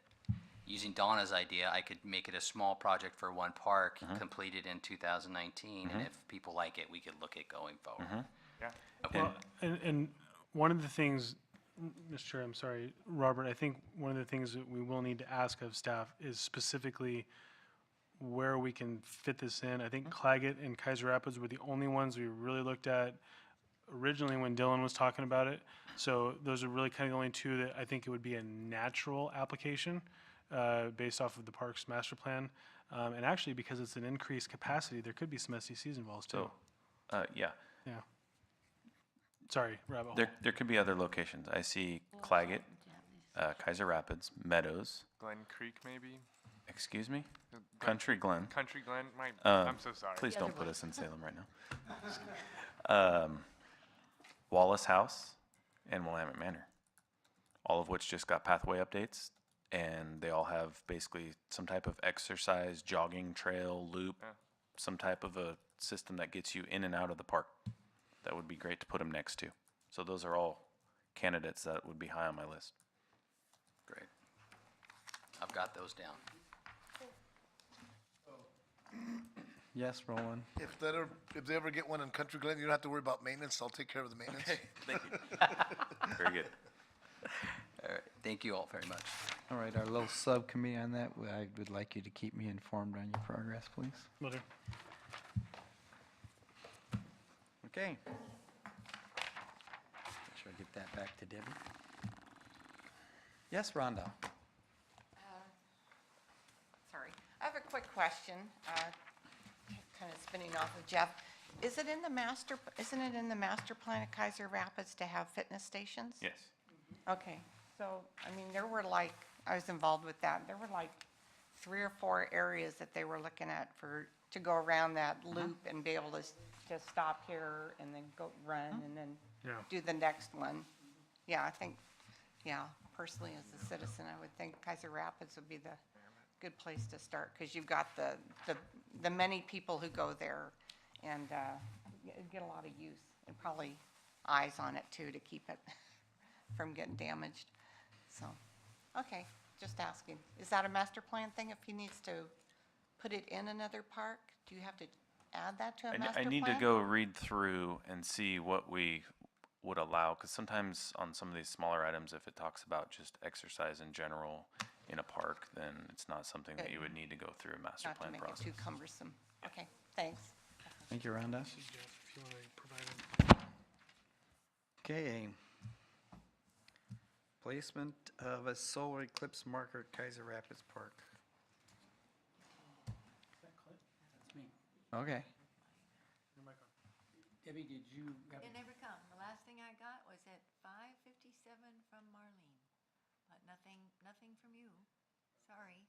Using Donna's idea, I could make it a small project for one park, completed in 2019, and if people like it, we could look at going forward.
Yeah.
Okay.
Well, and one of the things, Mr. Chair, I'm sorry, Robert, I think one of the things that we will need to ask of staff is specifically where we can fit this in. I think Claggett and Keizer Rapids were the only ones we really looked at originally when Dylan was talking about it. So those are really kind of the only two that I think it would be a natural application based off of the parks master plan. And actually, because it's an increased capacity, there could be some SDCs involved too.
So, yeah,
Yeah. Sorry, rabbit hole.
there could be other locations. I see Claggett, Keizer Rapids, Meadows,
Glen Creek, maybe?
excuse me,
Glen-
Country Glen.
Country Glen?
Um,
I'm so sorry.
Please don't put us in Salem right now. Wallace House and Willamette Manor, all of which just got pathway updates, and they all have basically some type of exercise, jogging trail, loop,
Yeah.
some type of a system that gets you in and out of the park. that would be great to put him next to. So those are all candidates that would be high on my list.
Great. I've got those down.
Yes, Roland.
If they ever get one in Country Glen, you don't have to worry about maintenance. I'll take care of the maintenance.
Thank you.
Very good.
All right, thank you all very much.
All right, our little subcommittee on that, I would like you to keep me informed on your progress, please.
Will do.
Okay. Should I get that back to Debbie? Yes, Rhonda?
Sorry. I have a quick question, kind of spinning off of Jeff. Isn't it in the master plan of Keizer Rapids to have fitness stations?
Yes.
Okay, so, I mean, there were like, I was involved with that, there were like 3 or 4 areas that they were looking at to go around that loop and be able to just stop here and then go run and then
Yeah.
do the next one. Yeah, I think, personally as a citizen, I would think Keizer Rapids would be the good place to start, because you've got the many people who go there and get a lot of use, and probably eyes on it too to keep it from getting damaged. So, okay, just asking. Is that a master plan thing if he needs to put it in another park? Do you have to add that to a master
I
plan?
need to go read through and see what we would allow, because sometimes on some of these smaller items, if it talks about just exercise in general in a park, then it's not something that you would need to go through a master
Not to
plan
make
process.
it too cumbersome. Okay, thanks.
Thank you, Rhonda.
Jeff, if you want to provide it.
Okay. Placement of a solar eclipse marker at Keizer Rapids Park.
That's me.
Okay.
Debbie, did you have?
It never come. The last thing I got was at 5:57 from Marlene, but nothing from you. Sorry.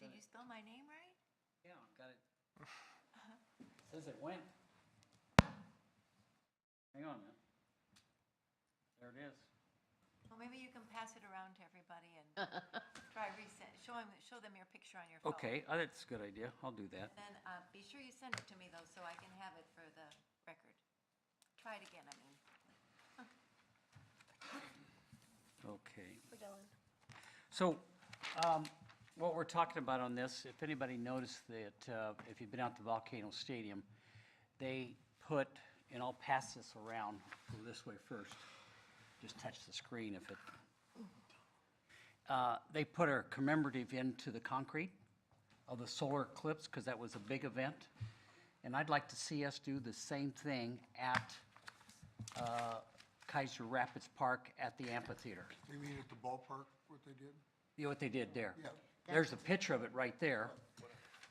Did you spell my name right?
Yeah, got it. Says it went. Hang on, man. There it is.
Well, maybe you can pass it around to everybody and try resend. Show them your picture on your phone.
Okay, that's a good idea. I'll do that.
Then be sure you send it to me though, so I can have it for the record. Try it again. I mean.
Okay.
We're done.
So, what we're talking about on this, if anybody noticed that, if you've been out to Volcano Stadium, they put, and I'll pass this around, go this way first, just touch the screen if it, they put a commemorative into the concrete of the solar eclipse, because that was a big event. And I'd like to see us do the same thing at Keizer Rapids Park at the amphitheater.
You mean at the ballpark, what they did?
You know what they did there?
Yeah.
There's a picture of it right there.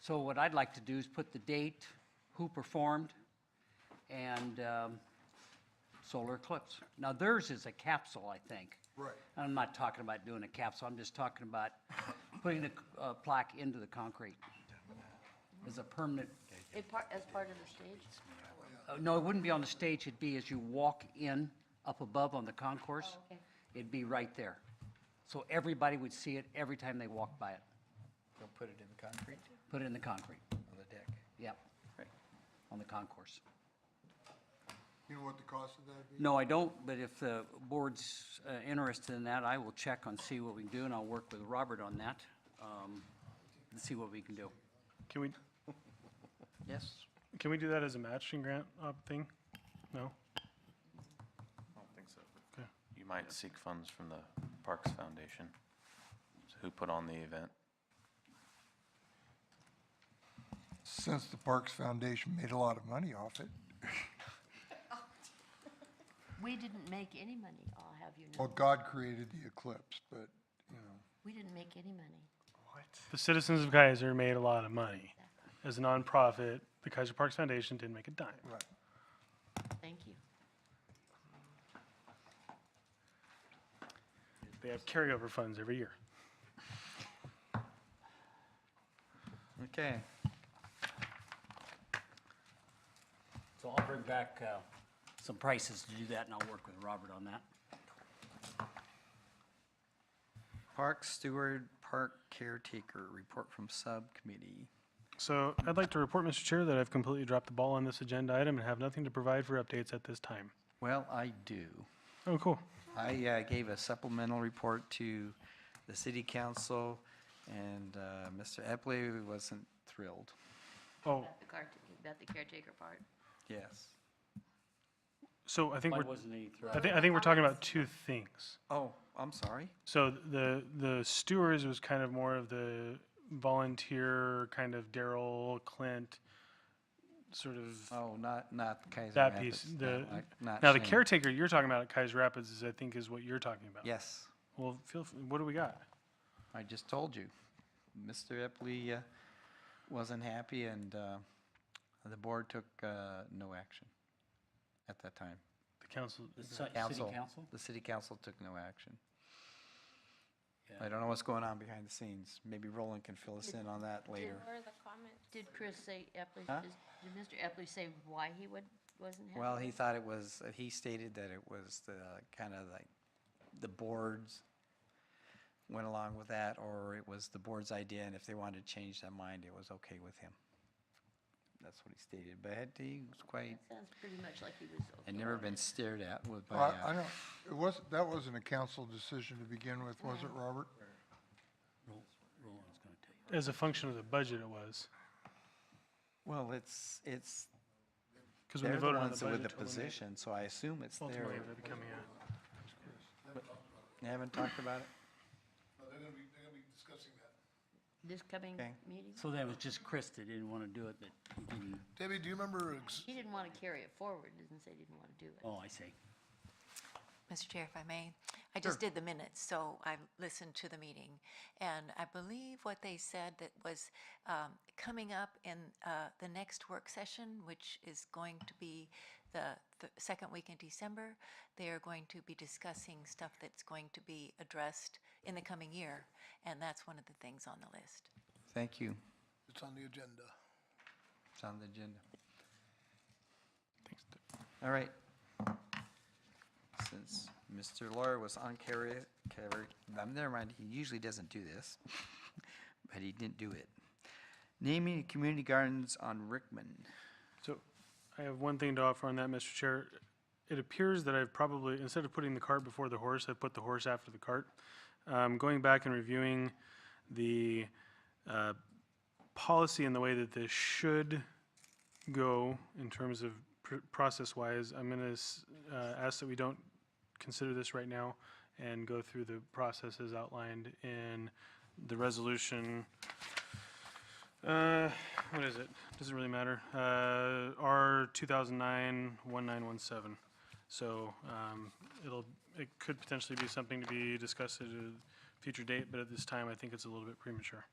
So what I'd like to do is put the date, who performed, and solar eclipse. Now theirs is a capsule, I think.
Right.
I'm not talking about doing a capsule, I'm just talking about putting a plaque into the concrete as a permanent.
As part of the stage?
No, it wouldn't be on the stage, it'd be as you walk in, up above on the concourse.
Oh, okay.
It'd be right there. So everybody would see it every time they walk by it.
They'll put it in the concrete
Put it in the concrete.
on the deck.
Yep. On the concourse.
You know what the cost of that would be?
No, I don't, but if the board's interested in that, I will check and see what we can do, and I'll work with Robert on that, and see what we can do.
Can we
Yes?
do that as a matching grant thing? No?
I don't think so.
Okay.
You might seek funds from the Parks Foundation, who put on the event.
Since the Parks Foundation made a lot of money off it.
We didn't make any money, I'll have you
Well,
know.
God created the eclipse, but, you know.
We didn't make any money.
The citizens of Keizer made a lot of money. As a nonprofit, the Keizer Parks Foundation didn't make a dime.
Right.
Thank you.
They have carryover funds every year.
Okay.
So I'll bring back some prices to do that, and I'll work with Robert on that.
Park Steward, Park Caretaker, report from subcommittee.
So I'd like to report, Mr. Chair, that I've completely dropped the ball on this agenda item and have nothing to provide for updates at this time.
Well, I do.
Oh, cool.
I gave a supplemental report to the city council, and Mr. Epley wasn't thrilled.
Oh,
About the caretaker part.
Yes.
so I think
Mine
we're,
wasn't any threat.
I think we're talking about two things.
Oh, I'm sorry.
So the stewards was kind of more of the volunteer, kind of Daryl, Clint, sort of
Oh, not Keizer
that
Rapids.
piece.
Not
Now the
Shane.
caretaker you're talking about at Keizer Rapids is, I think, is what you're talking about.
Yes,
Well, what do we got?
I just told you. Mr. Epley wasn't happy, and the board took no action at that time.
The council.
The city council?
The city council took no action.
Yeah.
I don't know what's going on behind the scenes. Maybe Roland can fill us in on that later.
Did Chris say Epley,
Huh?
did Mr. Epley say why he wasn't happy?
Well, he thought it was, he stated that it was the, kind of like, the boards went along with that, or it was the board's idea, and if they wanted to change their mind, it was okay with him. That's what he stated, but he was quite,
Sounds pretty much like he was.
had never been stared at with by,
Well, I don't, that wasn't a council decision to begin with, was it, Robert?
Roland's going to tell you.
As a function of the budget, it was.
well, it's,
Because when
they're
they
the
voted on
ones
the
with
budget
the position, so I assume it's their,
ultimately they're becoming a.
you haven't talked about it?
No, they're gonna be discussing that.
This coming
Okay.
meeting?
So that was just Chris that didn't want to do it, but he didn't.
Debbie, do you remember,
He didn't want to carry it forward, didn't say he didn't want to do it.
Oh, I see.
Mr. Chair, if I may, I just did the minutes, so I listened to the meeting. And I believe what they said that was coming up in the next work session, which is going to be the second week in December, they are going to be discussing stuff that's going to be addressed in the coming year. And that's one of the things on the list.
Thank you.
it's on the agenda.
It's on the agenda. All right. Since Mr. Lawyer was on never mind, he usually doesn't do this, but he didn't do it. Naming community gardens on Rickman.
So I have one thing to offer on that, Mr. Chair. It appears that I've probably, instead of putting the cart before the horse, I've put the horse after the cart. Going back and reviewing the policy and the way that this should go in terms of process-wise, I'm going to ask that we don't consider this right now and go through the processes outlined in the resolution. What is it? Doesn't really matter. R 2009-1917. So it could potentially be something to be discussed at a future date, but at this time, I think it's a little bit premature.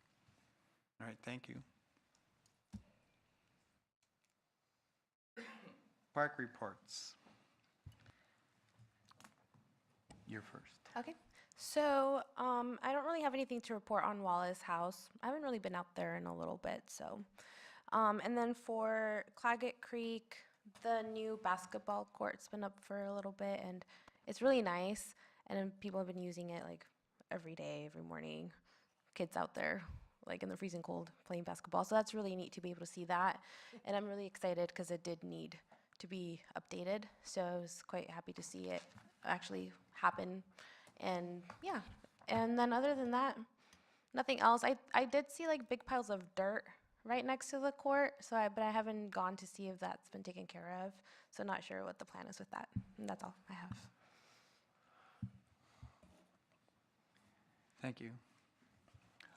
All right, thank you. Park reports. You're first.
Okay. So I don't really have anything to report on Wallace House. I haven't really been out there in a little bit, so. And then for Claggett Creek, the new basketball court's been up for a little bit, and it's really nice. And then people have been using it like every day, every morning. Kids out there, like in the freezing cold, playing basketball. So that's really neat to be able to see that. And I'm really excited because it did need to be updated. So I was quite happy to see it actually happen. And yeah, and then other than that, nothing else. I did see like big piles of dirt right next to the court, but I haven't gone to see if that's been taken care of. So not sure what the plan is with that. And that's all I have.
Thank you.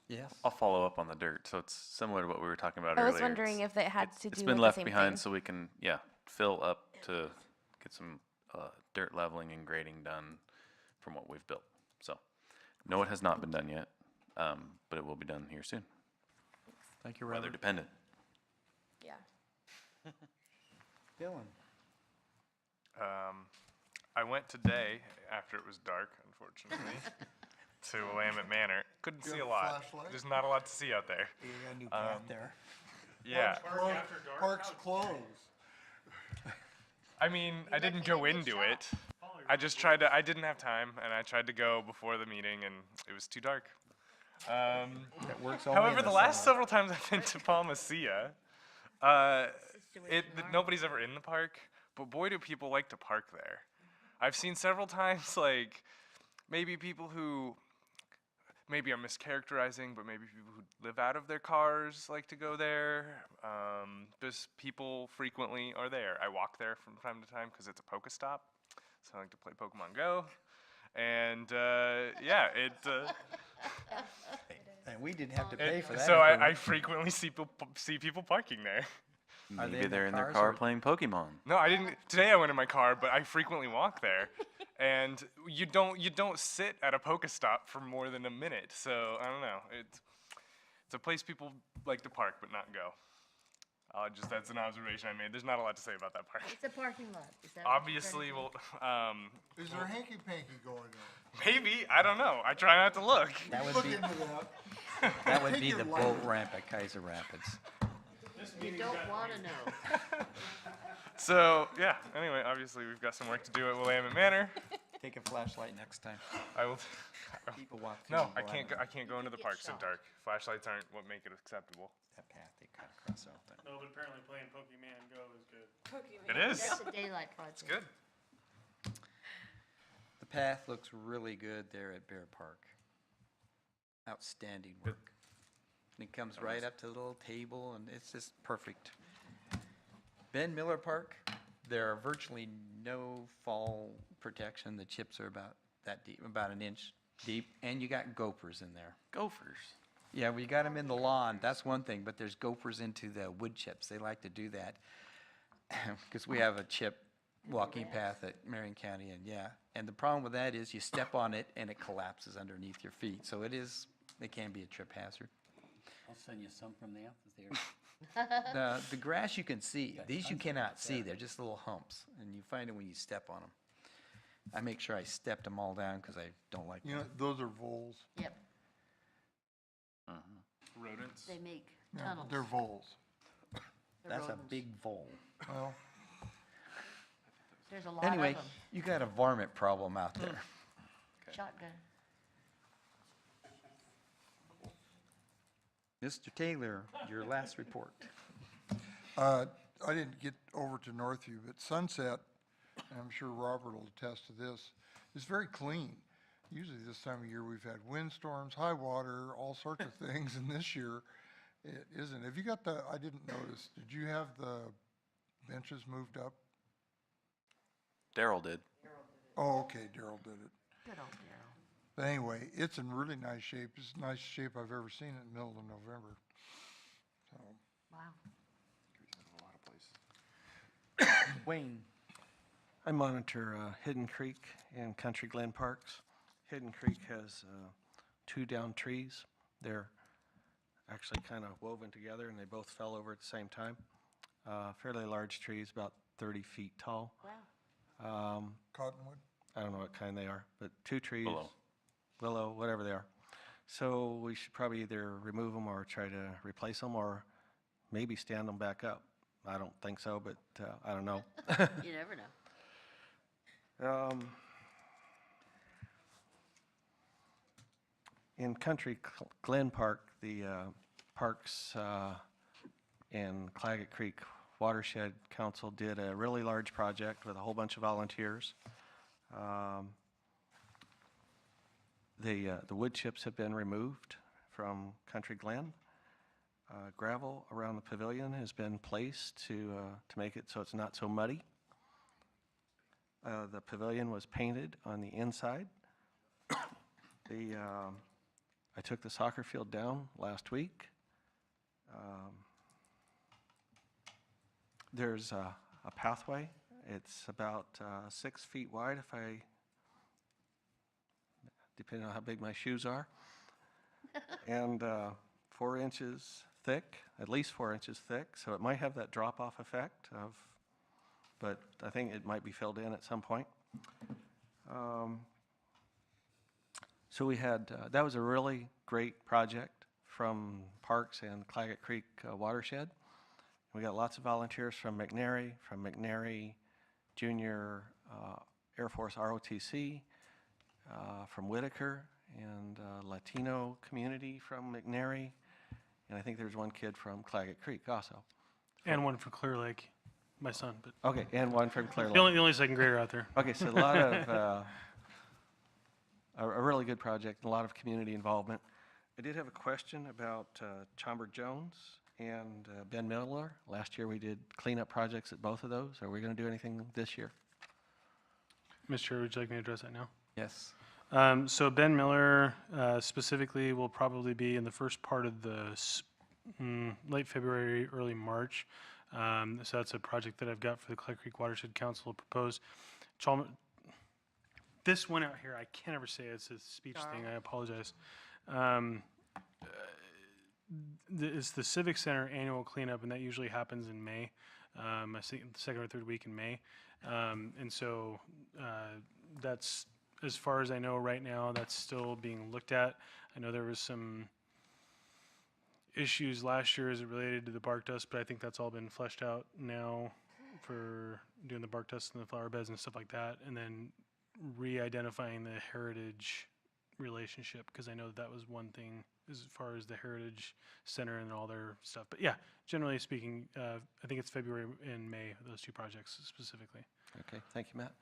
Yes?
I'll follow up on the dirt. So it's similar to what we were talking about
I
earlier.
was wondering if it had to do
It's
with
been
the
left
same
behind
thing.
so we can, fill up to get some dirt leveling and grading done from what we've built. So, no, it has not been done yet, but it will be done here soon.
Thank you,
Weather
Robert.
dependent.
Yeah.
Dylan.
I went today after it was dark, unfortunately, to Willamette Manor. Couldn't
You
see
have
a
a
lot.
flashlight?
There's not a lot to see out there.
You got a new path there.
Yeah.
Park's closed.
I mean, I didn't go into it. I just tried to, I didn't have time, and I tried to go before the meeting, and it was too dark.
That works only in
However, the
the
last
summer.
several times I've been to Palmacia, nobody's ever in the park, but boy, do people like to park there. I've seen several times, like, maybe people who maybe I'm mischaracterizing, but maybe people who live out of their cars like to go there. Just people frequently are there. I walk there from time to time because it's a Pokestop, so I like to play Pokemon Go. And yeah,
And we didn't have to pay for that.
so I
improvement.
frequently see people parking there.
Are they
Maybe
in their
they're in their
cars
car
or-
playing Pokemon.
No, I didn't. Today I went in my car, but I frequently walk there, and you don't sit at a Pokestop for more than a minute. So I don't know. It's a place people like to park but not go. That's an observation I made. There's not a lot to say about that park.
It's a parking lot. Is that what you're
Obviously,
trying
well,
Is there hanky panky going on?
maybe I don't know. I try not to look.
That would
Look
be,
into that.
that would be
Take
the
your
boat
life.
ramp at Keizer Rapids.
to do? You don't want to know.
So yeah. Anyway, obviously we've got some work to do at Willamette Manor.
Take a flashlight next time.
I will.
People walk through.
No,
and
I
go
can't.
out
I can't go into the
Get
parks in
shot.
dark. Flashlights aren't what make it acceptable.
that path they cut across out there.
No, but apparently playing Pokemon Go is good.
It is.
That's a daylight project.
It's good.
The path looks really good there at Bear Park. Outstanding work. And it comes right up to the little table, and it's just perfect. Ben Miller Park, there are virtually no fall protection. The chips are about that deep, about an inch deep, and you got gophers in there.
Gophers.
Yeah, we got them in the lawn, that's one thing, but there's gophers into the wood chips. They like to do that. Because we have a chip walking path at Marion County, and yeah. And the problem with that is you step on it and it collapses underneath your feet. So it can be a trip hazard.
I'll send you some from the amphitheater.
The grass you can see, these you cannot see, they're just little humps, and you find it when you step on them. I make sure I stepped them all down because I don't like
You know,
them.
those are voles.
Yep,
Rodents.
they make
No,
tunnels.
they're voles.
They're
That's a
rodents.
big vole.
Well,
There's a lot of
Anyway,
them.
you got a varmint problem out there.
Shotgun.
Mr. Taylor, your last report.
I didn't get over to Northview, but Sunset, and I'm sure Robert will attest to this, is very clean. Usually this time of year, we've had windstorms, high water, all sorts of things, and this year it isn't. Have you got I didn't notice, did you have the benches moved up?
Daryl did.
Oh, okay, Daryl did it.
Good old Darryl.
But anyway, it's in really nice shape. It's the nicest shape I've ever seen it in the middle of November. So,
Wow.
Wayne,
I monitor Hidden Creek and Country Glen Parks. Hidden Creek has 2 down trees. They're actually kind of woven together, and they both fell over at the same time. Fairly large trees, about 30 feet tall.
Wow.
Cottonwood?
I don't know what kind they are, but 2 trees.
Willow.
Willow, whatever they are. So we should probably either remove them or try to replace them, or maybe stand them back up. I don't think so, but I don't know.
You never know.
In Country Glen Park, the Parks and Claggett Creek Watershed Council did a really large project with a whole bunch of volunteers. The wood chips have been removed from Country Glen. Gravel around the pavilion has been placed to make it so it's not so muddy. The pavilion was painted on the inside. I took the soccer field down last week. There's a pathway. It's about 6 feet wide depending on how big my shoes are, and 4 inches thick, at least 4 inches thick, so it might have that drop-off effect but I think it might be filled in at some point. So we had, that was a really great project from Parks and Claggett Creek Watershed. We got lots of volunteers from McNary Junior Air Force ROTC, from Whitaker, and Latino community from McNary, and I think there's one kid from Claggett Creek also.
And one for Clear Lake, my son, but
Okay, and one from Clear Lake.
the only second grader out there.
Okay, so a lot of, a really good project, a lot of community involvement. I did have a question about Chomber Jones and Ben Miller. Last year we did cleanup projects at both of those. Are we going to do anything this year?
Mr. Chair, would you like me to address that now?
Yes.
So Ben Miller specifically will probably be in the first part of the late February, early March. So that's a project that I've got for the Clay Creek Watershed Council proposed. This one out here, I can't ever say it. It's a speech thing. I apologize. It's the Civic Center annual cleanup, and that usually happens in May. I think the second or third week in May. And so that's, as far as I know right now, that's still being looked at. I know there was some issues last year as it related to the bark dust, but I think that's all been fleshed out now for doing the bark dust and the flower beds and stuff like that, and then re-identifying the heritage relationship, because I know that was one thing as far as the Heritage Center and all their stuff. But yeah, generally speaking, I think it's February and May, those two projects specifically.
Okay, thank you, Matt.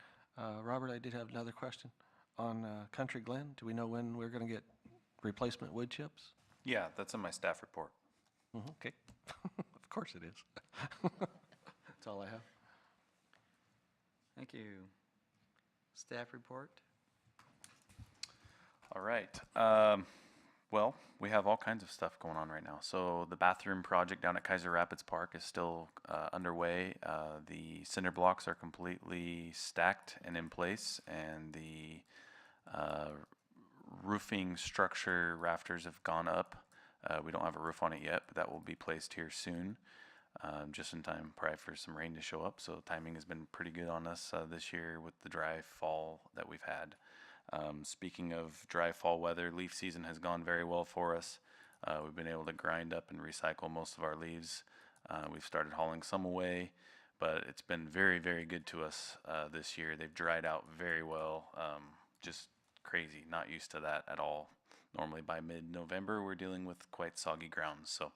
Robert, I did have another question. On Country Glen, do we know when we're going to get replacement wood chips?
Yeah, that's in my staff report.
Okay. Of course it is. That's all I have.
Thank you. Staff report?
All right. Well, we have all kinds of stuff going on right now. So the bathroom project down at Keizer Rapids Park is still underway. The cinder blocks are completely stacked and in place, and the roofing structure rafters have gone up. We don't have a roof on it yet, but that will be placed here soon, just in time probably for some rain to show up. So timing has been pretty good on us this year with the dry fall that we've had. Speaking of dry fall weather, leaf season has gone very well for us. We've been able to grind up and recycle most of our leaves. We've started hauling some away, but it's been very, very good to us this year. They've dried out very well, just crazy, not used to that at all. Normally by mid-November, we're dealing with quite soggy grounds. So,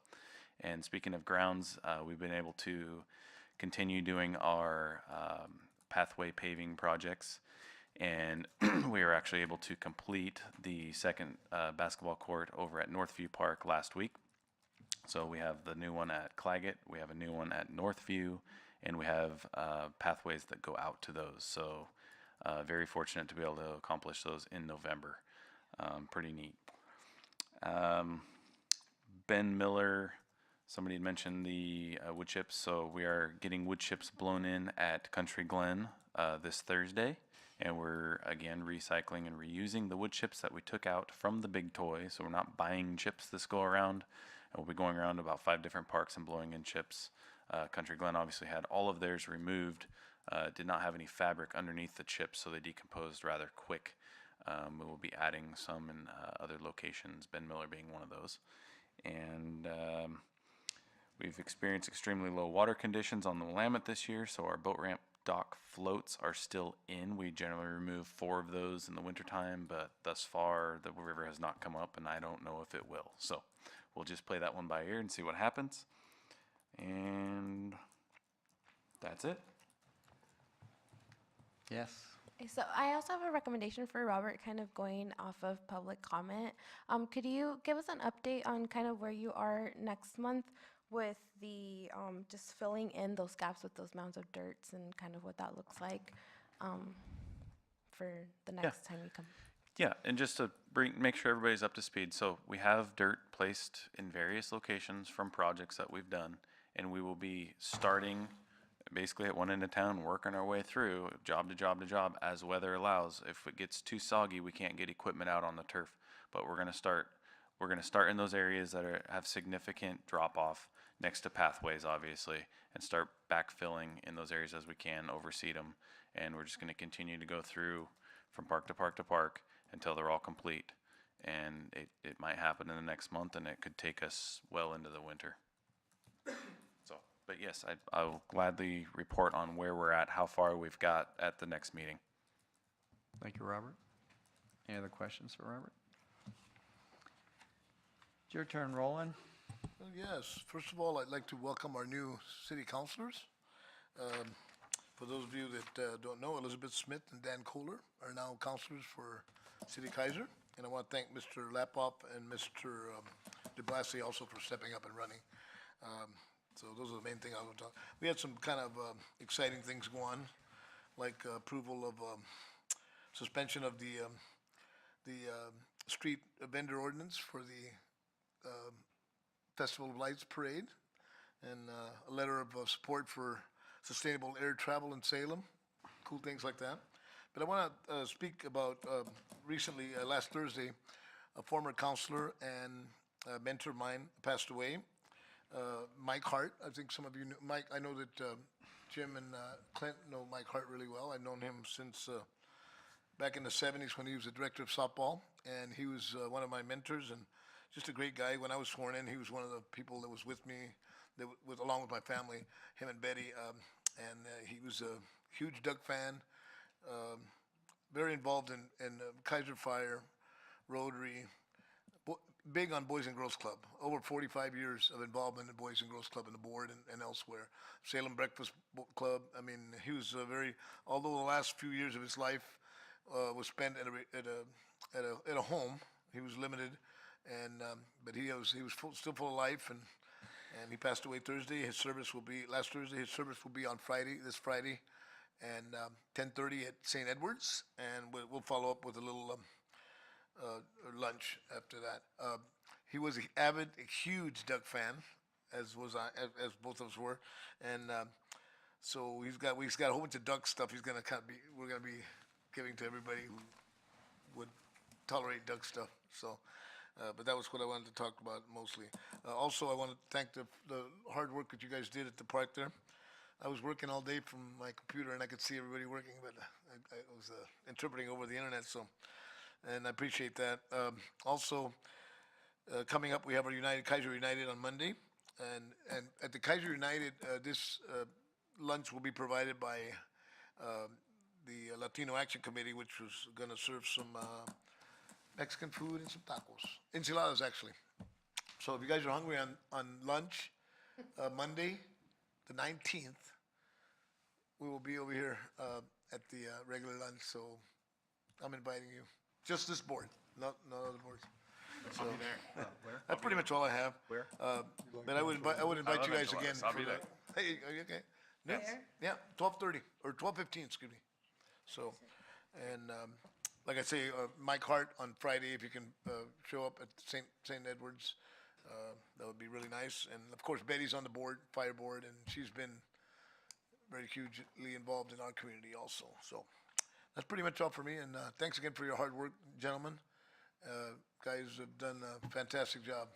and speaking of grounds, we've been able to continue doing our pathway paving projects. And we were actually able to complete the second basketball court over at Northview Park last week. So we have the new one at Claggett, we have a new one at Northview, and we have pathways that go out to those. So very fortunate to be able to accomplish those in November. Pretty neat. Ben Miller, somebody had mentioned the wood chips. So we are getting wood chips blown in at Country Glen this Thursday. And we're, again, recycling and reusing the wood chips that we took out from the big toy. So we're not buying chips this go around. And we'll be going around to about 5 different parks and blowing in chips. Country Glen obviously had all of theirs removed. Did not have any fabric underneath the chips, so they decomposed rather quick. We will be adding some in other locations, Ben Miller being one of those. And we've experienced extremely low water conditions on the Willamette this year, so our boat ramp dock floats are still in. We generally remove 4 of those in the wintertime, but thus far the river has not come up, and I don't know if it will. So we'll just play that one by ear and see what happens. And that's it.
Yes.
So I also have a recommendation for Robert, kind of going off of public comment. Could you give us an update on kind of where you are next month with the just filling in those gaps with those mounds of dirts and kind of what that looks like for the next time you come?
Yeah, and just to make sure everybody's up to speed. So we have dirt placed in various locations from projects that we've done, and we will be starting basically at one end of town, working our way through job to job to job as weather allows. If it gets too soggy, we can't get equipment out on the turf, but we're going to start in those areas that have significant drop off next to pathways, obviously, and start backfilling in those areas as we can, overseed them, and we're just going to continue to go through from park to park to park until they're all complete. And it might happen in the next month, and it could take us well into the winter. So, but yes, I'll gladly report on where we're at, how far we've got at the next meeting.
Thank you, Robert. Any other questions for Robert? It's your turn, Roland.
Well, yes, first of all, I'd like to welcome our new city councilors. For those of you that don't know, Elizabeth Smith and Dan Kohler are now councilors for City Keizer. And I want to thank Mr. Lapoff and Mr. de Blasi also for stepping up and running. So those are the main things I want to talk. We had some kind of exciting things go on, like approval of suspension of the street vendor ordinance for the Festival of Lights Parade, and a letter of support for sustainable air travel in Salem, cool things like that. But I want to speak about recently, last Thursday, a former counselor and mentor of mine passed away, Mike Hart. I think some of you know Mike. I know that Jim and Clint know Mike Hart really well. I've known him since back in the 70s when he was the director of softball, and he was one of my mentors and just a great guy. When I was sworn in, he was one of the people that was with me, along with my family, him and Betty, and he was a huge Duck fan, very involved in Keizer Fire, Rotary, big on Boys and Girls Club. Over 45 years of involvement in Boys and Girls Club and the board and elsewhere. Salem Breakfast Club. I mean, he was although the last few years of his life was spent at a home, he was limited. And but he was still full of life, and he passed away Thursday. His service will be last Thursday. His service will be on this Friday, and 10:30 at St. Edward's, and we'll follow up with a little lunch after that. He was a huge Duck fan, as was I, as both of us were, and so he's got a whole bunch of Duck stuff. We're gonna be giving to everybody who would tolerate Duck stuff. So. But that was what I wanted to talk about mostly. Also, I want to thank the hard work that you guys did at the park there. I was working all day from my computer, and I could see everybody working, but I was interpreting over the internet, and I appreciate that. Also, coming up, we have our Keizer United on Monday, and at the Keizer United, this lunch will be provided by the Latino Action Committee, which was going to serve some Mexican food and some tacos. Enchiladas, actually. So if you guys are hungry on lunch, Monday, the 19th, we will be over here at the regular lunch, so I'm inviting you. Just this board, not other boards. So,
I'll be there.
Where?
that's pretty much all I have.
Where?
But I would invite you guys again.
I'll be
for
there.
that. Hey, are you okay? Yeah, 12:30, or 12:15, excuse me. So, and like I say, Mike Hart on Friday, if you can show up at St. Edward's, that would be really nice. And of course, Betty's on the fire board, and she's been very hugely involved in our community also. So that's pretty much all for me. And thanks again for your hard work, gentlemen. Guys have done a fantastic job.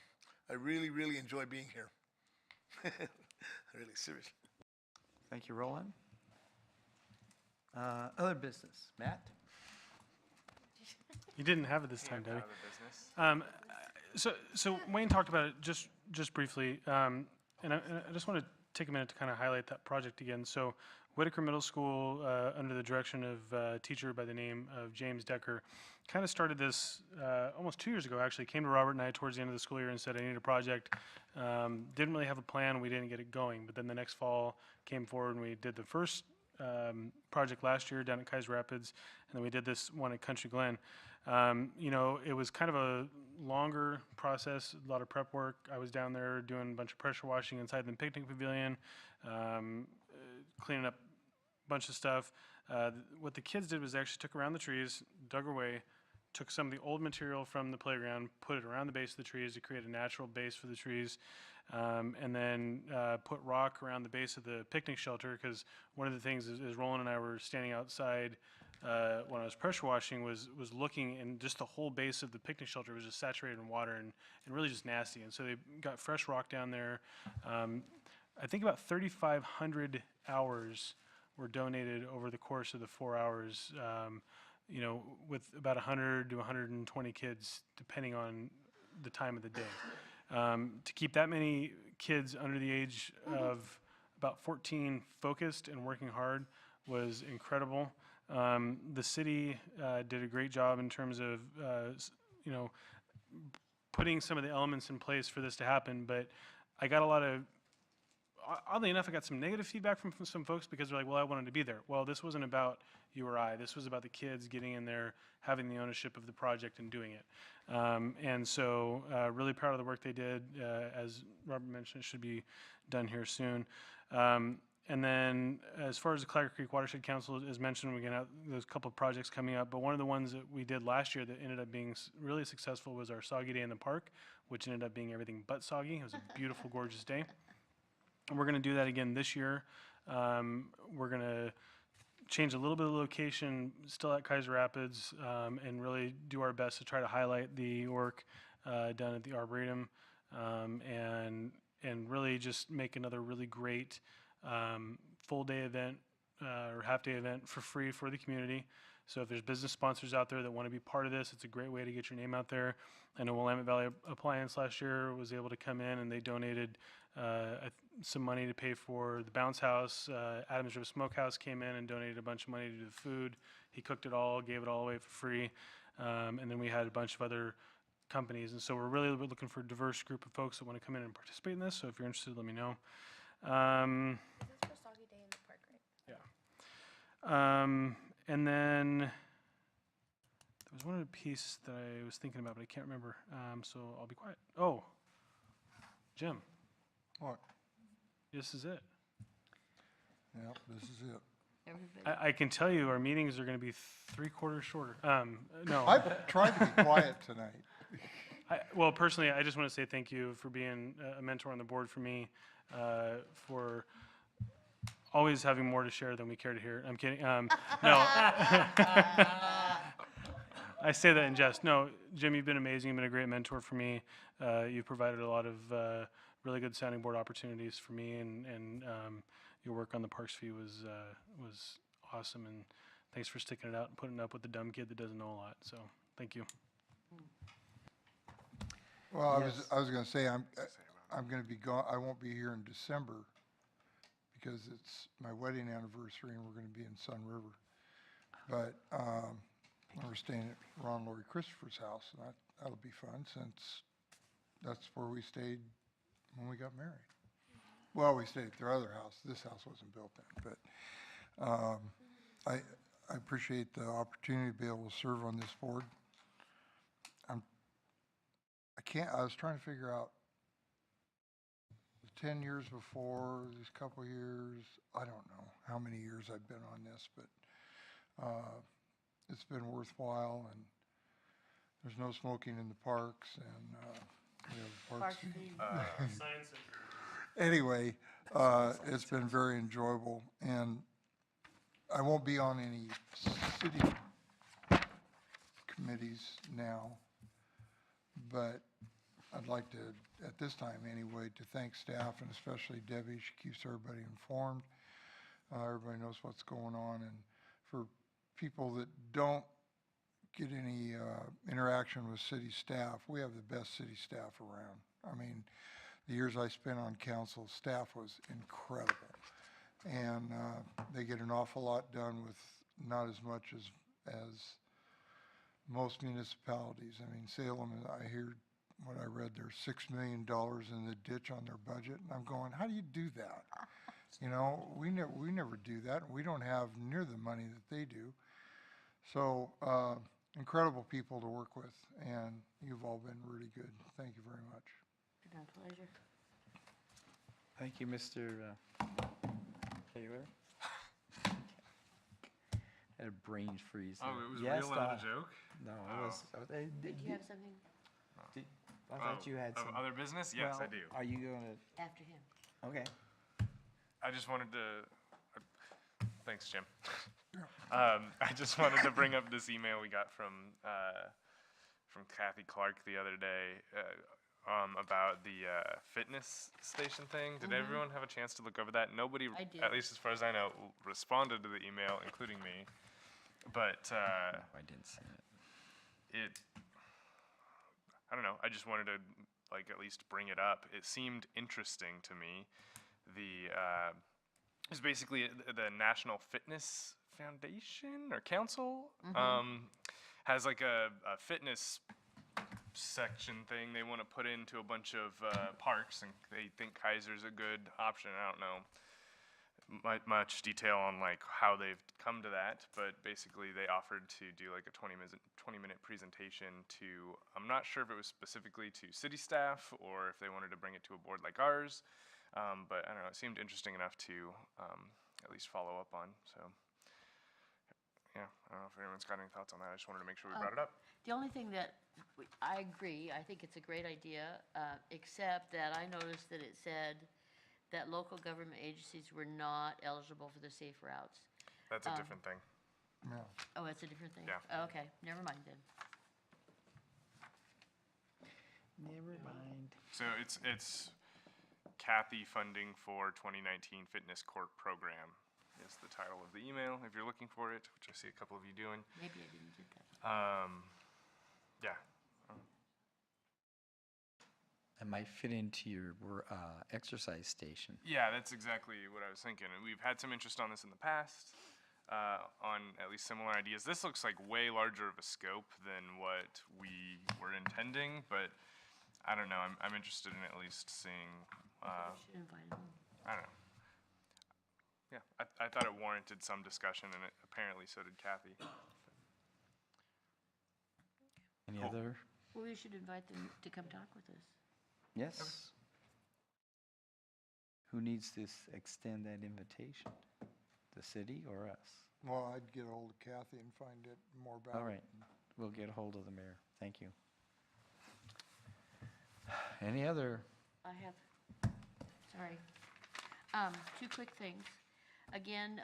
I really, really enjoy being here. Really, seriously.
Thank you, Roland. Other business, Matt?
You didn't have it this time, Debbie.
Out of the business.
So Wayne talked about it just briefly, and I just want to take a minute to kind of highlight that project again. So Whitaker Middle School, under the direction of a teacher by the name of James Decker, kind of started this almost 2 years ago, actually. Came to Robert and I towards the end of the school year and said, I need a project. Didn't really have a plan. We didn't get it going. But then the next fall came forward and we did the first project last year down at Keizer Rapids, and then we did this one at Country Glen. It was kind of a longer process, a lot of prep work. I was down there doing a bunch of pressure washing inside the picnic pavilion, cleaning up a bunch of stuff. What the kids did was they actually took around the trees, dug away, took some of the old material from the playground, put it around the base of the trees to create a natural base for the trees, and then put rock around the base of the picnic shelter, because one of the things is Roland and I were standing outside when I was pressure washing was looking, and just the whole base of the picnic shelter was just saturated in water and really just nasty. And so they got fresh rock down there. I think about 3,500 hours were donated over the course of the 4 hours, with about 100 to 120 kids, depending on the time of the day. To keep that many kids under the age of about 14 focused and working hard was incredible. The city did a great job in terms of, putting some of the elements in place for this to happen, but I got a lot of, oddly enough, I got some negative feedback from some folks because they're like, well, I wanted to be there. Well, this wasn't about you or I. This was about the kids getting in there, having the ownership of the project and doing it. And so really proud of the work they did. As Robert mentioned, it should be done here soon. And then as far as the Clagger Creek Watershed Council, as mentioned, we're going to have those couple of projects coming up. But one of the ones that we did last year that ended up being really successful was our Soggy Day in the Park, which ended up being everything but soggy. It was a beautiful, gorgeous day. And we're going to do that again this year. We're going to change a little bit of the location, still at Keizer Rapids, and really do our best to try to highlight the work done at the Arboretum, and really just make another really great full day event or half day event for free for the community. So if there's business sponsors out there that want to be part of this, it's a great way to get your name out there. I know Willamette Valley Appliance last year was able to come in and they donated some money to pay for the bounce house. Adams River Smokehouse came in and donated a bunch of money to do the food. He cooked it all, gave it all away for free. And then we had a bunch of other companies. And so we're really looking for a diverse group of folks that want to come in and participate in this. So if you're interested, let me know.
This is for Soggy Day in the Park, right?
Yeah. And then there was one other piece that I was thinking about, but I can't remember. So I'll be quiet. Oh, Jim.
What?
This is it.
Yep, this is it.
Everybody.
I can tell you our meetings are going to be 3/4 shorter. No.
I've tried to be quiet tonight.
Well, personally, I just want to say thank you for being a mentor on the board for me, for always having more to share than we care to hear. I'm kidding. No. I say that in jest. No, Jim, you've been amazing. You've been a great mentor for me. You've provided a lot of really good sounding board opportunities for me, and your work on the Parks Fee was awesome. And thanks for sticking it out and putting up with the dumb kid that doesn't know a lot. So thank you.
Well,
Yes.
I was going to say, I'm going to be gone, I won't be here in December because it's my wedding anniversary and we're going to be in Sun River. But we're staying at Ron Laurie Christopher's house, and that'll be fun since that's where we stayed when we got married. Well, we stayed at their other house. This house wasn't built then, but I appreciate the opportunity to be able to serve on this board. I was trying to figure out the 10 years before, these couple years, I don't know how many years I've been on this, but it's been worthwhile, and there's no smoking in the parks, and we have a parks fee. Anyway, it's been very enjoyable, and I won't be on any city committees now, but I'd like to, at this time anyway, to thank staff and especially Debbie. She keeps everybody informed. Everybody knows what's going on. And for people that don't get any interaction with city staff, we have the best city staff around. I mean, the years I spent on council, staff was incredible. And they get an awful lot done with not as much as most municipalities. I mean, Salem, I hear what I read, there's $6 million in the ditch on their budget, and I'm going, how do you do that? You know, we never do that, and we don't have near the money that they do. So, incredible people to work with, and you've all been really good. Thank you very much.
Been a pleasure.
Thank you, Mr. Taylor. Had a brain freeze.
Oh,
there.
it was
Yes,
real and not a joke?
No,
Oh.
it was.
Did you have something
I thought you had
Of
some.
other business? Yes, I
Well,
do.
Are you going
after him?
to? Okay.
I just wanted to, thanks, Jim. I just wanted to bring up this email we got from Kathy Clark the other day about the fitness station thing. Did everyone have a chance to look over that? Nobody,
I did.
at least as far as I know, responded to the email, including me. But
I didn't see it.
I don't know. I just wanted to at least bring it up. It seemed interesting to me. It's basically the National Fitness Foundation or Council has a fitness section thing they want to put into a bunch of parks, and they think Keizer's a good option. I don't know much detail on like how they've come to that, but basically they offered to do like a 20-minute presentation to, I'm not sure if it was specifically to city staff or if they wanted to bring it to a board like ours, but I don't know, it seemed interesting enough to at least follow up on. So yeah, I don't know if anyone's got any thoughts on that. I just wanted to make sure we brought it up.
The only thing that, I agree, I think it's a great idea, except that I noticed that it said that local government agencies were not eligible for the safe routes.
That's a different thing.
Yeah.
Oh, that's a different thing?
Yeah.
Oh, okay, never mind then.
Never mind.
So it's Kathy funding for 2019 Fitness Court Program is the title of the email, if you're looking for it, which I see a couple of you doing.
Maybe I didn't get that.
Yeah.
It might fit into your exercise station.
Yeah, that's exactly what I was thinking. And we've had some interest on this in the past, on at least similar ideas. This looks like way larger of a scope than what we were intending, but I don't know. I'm interested in at least seeing,
We should invite them.
I don't know. Yeah, I thought it warranted some discussion, and apparently so did Kathy.
Any
Cool.
other?
Well, we should invite them to come talk with us.
Yes. Who needs to extend that invitation? The city or us?
Well, I'd get ahold of Kathy and find it more about it.
All right, we'll get a hold of the mayor. Thank you. Any other?
I have, sorry. Two quick things. Again,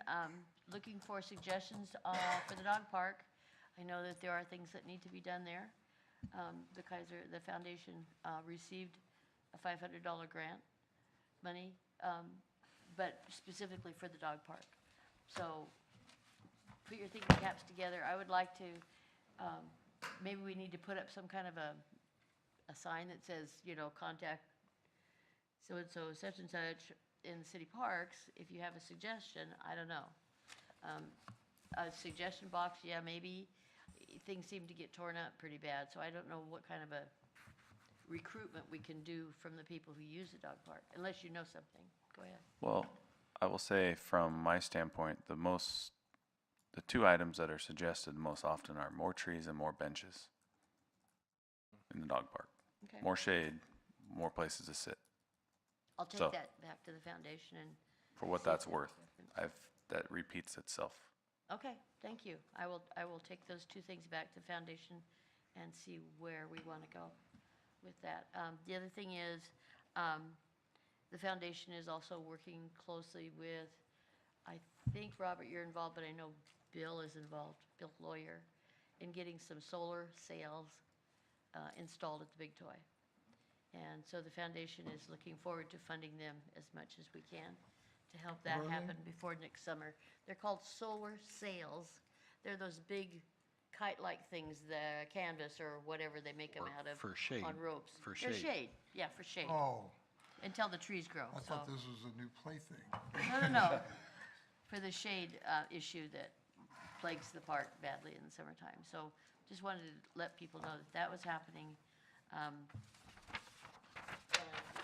looking for suggestions for the dog park. I know that there are things that need to be done there. The Keizer, the foundation received a $500 grant money, but specifically for the dog park. So put your thinking caps together. I would like to, maybe we need to put up some kind of a sign that says, you know, contact so-and-so, such and such in city parks, if you have a suggestion, I don't know. A suggestion box, yeah, maybe. Things seem to get torn up pretty bad, so I don't know what kind of a recruitment we can do from the people who use the dog park, unless you know something. Go ahead.
Well, I will say from my standpoint, the two items that are suggested most often are more trees and more benches in the dog park.
Okay.
More shade, more places to sit.
I'll take
So-
that back to the foundation and.
For what
see if
that's
there's
worth,
preference.
that repeats itself.
Okay, thank you. I will take those two things back to foundation and see where we want to go with that. The other thing is, the foundation is also working closely with, I think, Robert, you're involved, but I know Bill is involved, Bill Lawyer, in getting some solar sails installed at the Big Toy. And so the foundation is looking forward to funding them as much as we can to help that
What are they?
happen before next summer. They're called solar sails. They're those big kite-like things, the canvas or whatever they make them out of.
for shade.
On ropes.
For
They're
shade.
shade, yeah, for shade,
Oh,
until the trees grow,
I
so.
thought this was a new plaything.
No. For the shade issue that plagues the park badly in the summertime. So just wanted to let people know that that was happening. And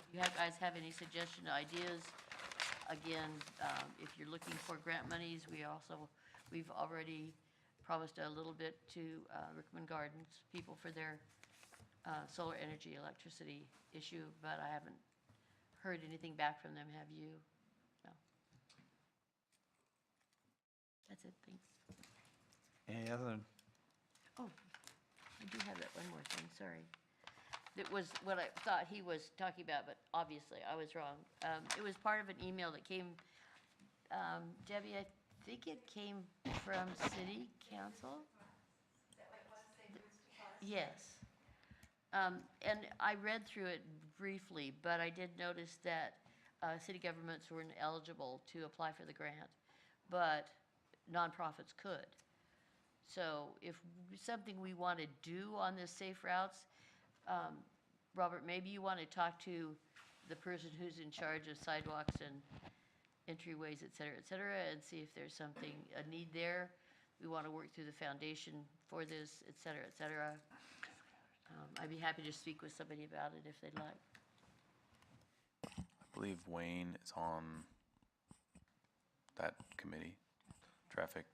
if you guys have any suggestion, ideas, again, if you're looking for grant monies, we've already promised a little bit to Rickman Gardens people for their solar energy electricity issue, but I haven't heard anything back from them. Have you? No. That's it, thanks.
Any other?
Oh, I do have that one more thing, sorry. It was what I thought he was talking about, but obviously I was wrong. It was part of an email that came, Debbie, I think it came from city council? Yes. And I read through it briefly, but I did notice that city governments weren't eligible to apply for the grant, but nonprofits could. So if something we want to do on this safe routes, Robert, maybe you want to talk to the person who's in charge of sidewalks and entryways, et cetera, and see if there's something, a need there. We want to work through the foundation for this, et cetera, et cetera. I'd be happy to speak with somebody about it if they'd like.
I believe Wayne is on that committee, traffic,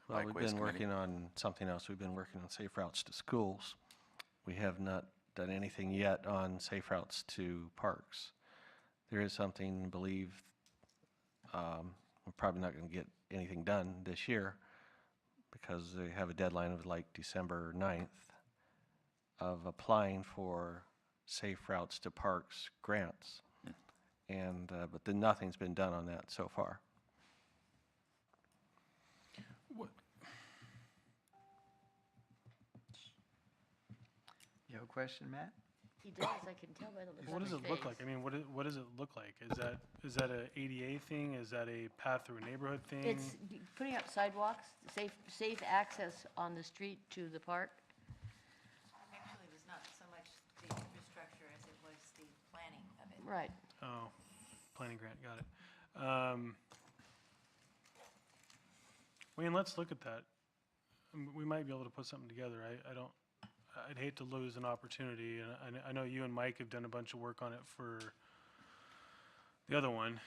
Well, we've
bikeways
been
committee.
working on something else. We've been working on safe routes to schools. We have not done anything yet on safe routes to parks. There is something, I believe, we're probably not going to get anything done this year because they have a deadline of like December 9th of applying for safe routes to parks grants. And, but then nothing's been done on that so far.
You have a question, Matt?
He does, I can tell by the look
What
on
does
his
it look
face.
like? I mean, what does it look like? Is that a ADA thing? Is that a path through a neighborhood thing?
It's putting up sidewalks, safe access on the street to the park.
Actually, it was not so much the infrastructure as it was the planning of it.
Right.
Oh, planning grant, got it. Wayne, let's look at that. We might be able to put something together. I'd hate to lose an opportunity, and I know you and Mike have done a bunch of work on it for the other one,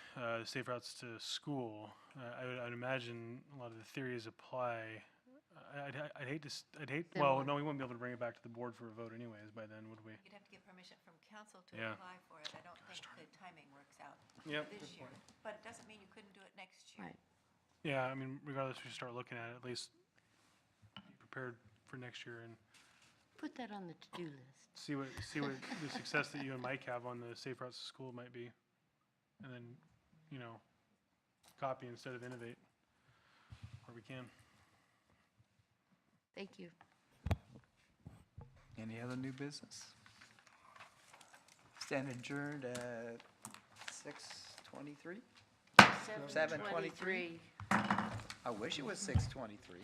Safe Routes to School. I'd imagine a lot of the theories apply. Well, no, we won't be able to bring it back to the board for a vote anyways by then, would we?
You'd have to get permission from council to
Yeah.
apply for it. I don't think the timing works out
Yep,
this
good
year.
point.
But it doesn't mean you couldn't do it next year.
Right.
Yeah, I mean, regardless, we should start looking at it, at least be prepared for next year and
Put that on the to-do list.
see what the success that you and Mike have on the Safe Routes to School might be. And then, copy instead of innovate, where we can.
Thank you.
Any other new business? Stand adjourned at 6:23? 7:23. I wish it was 6:23.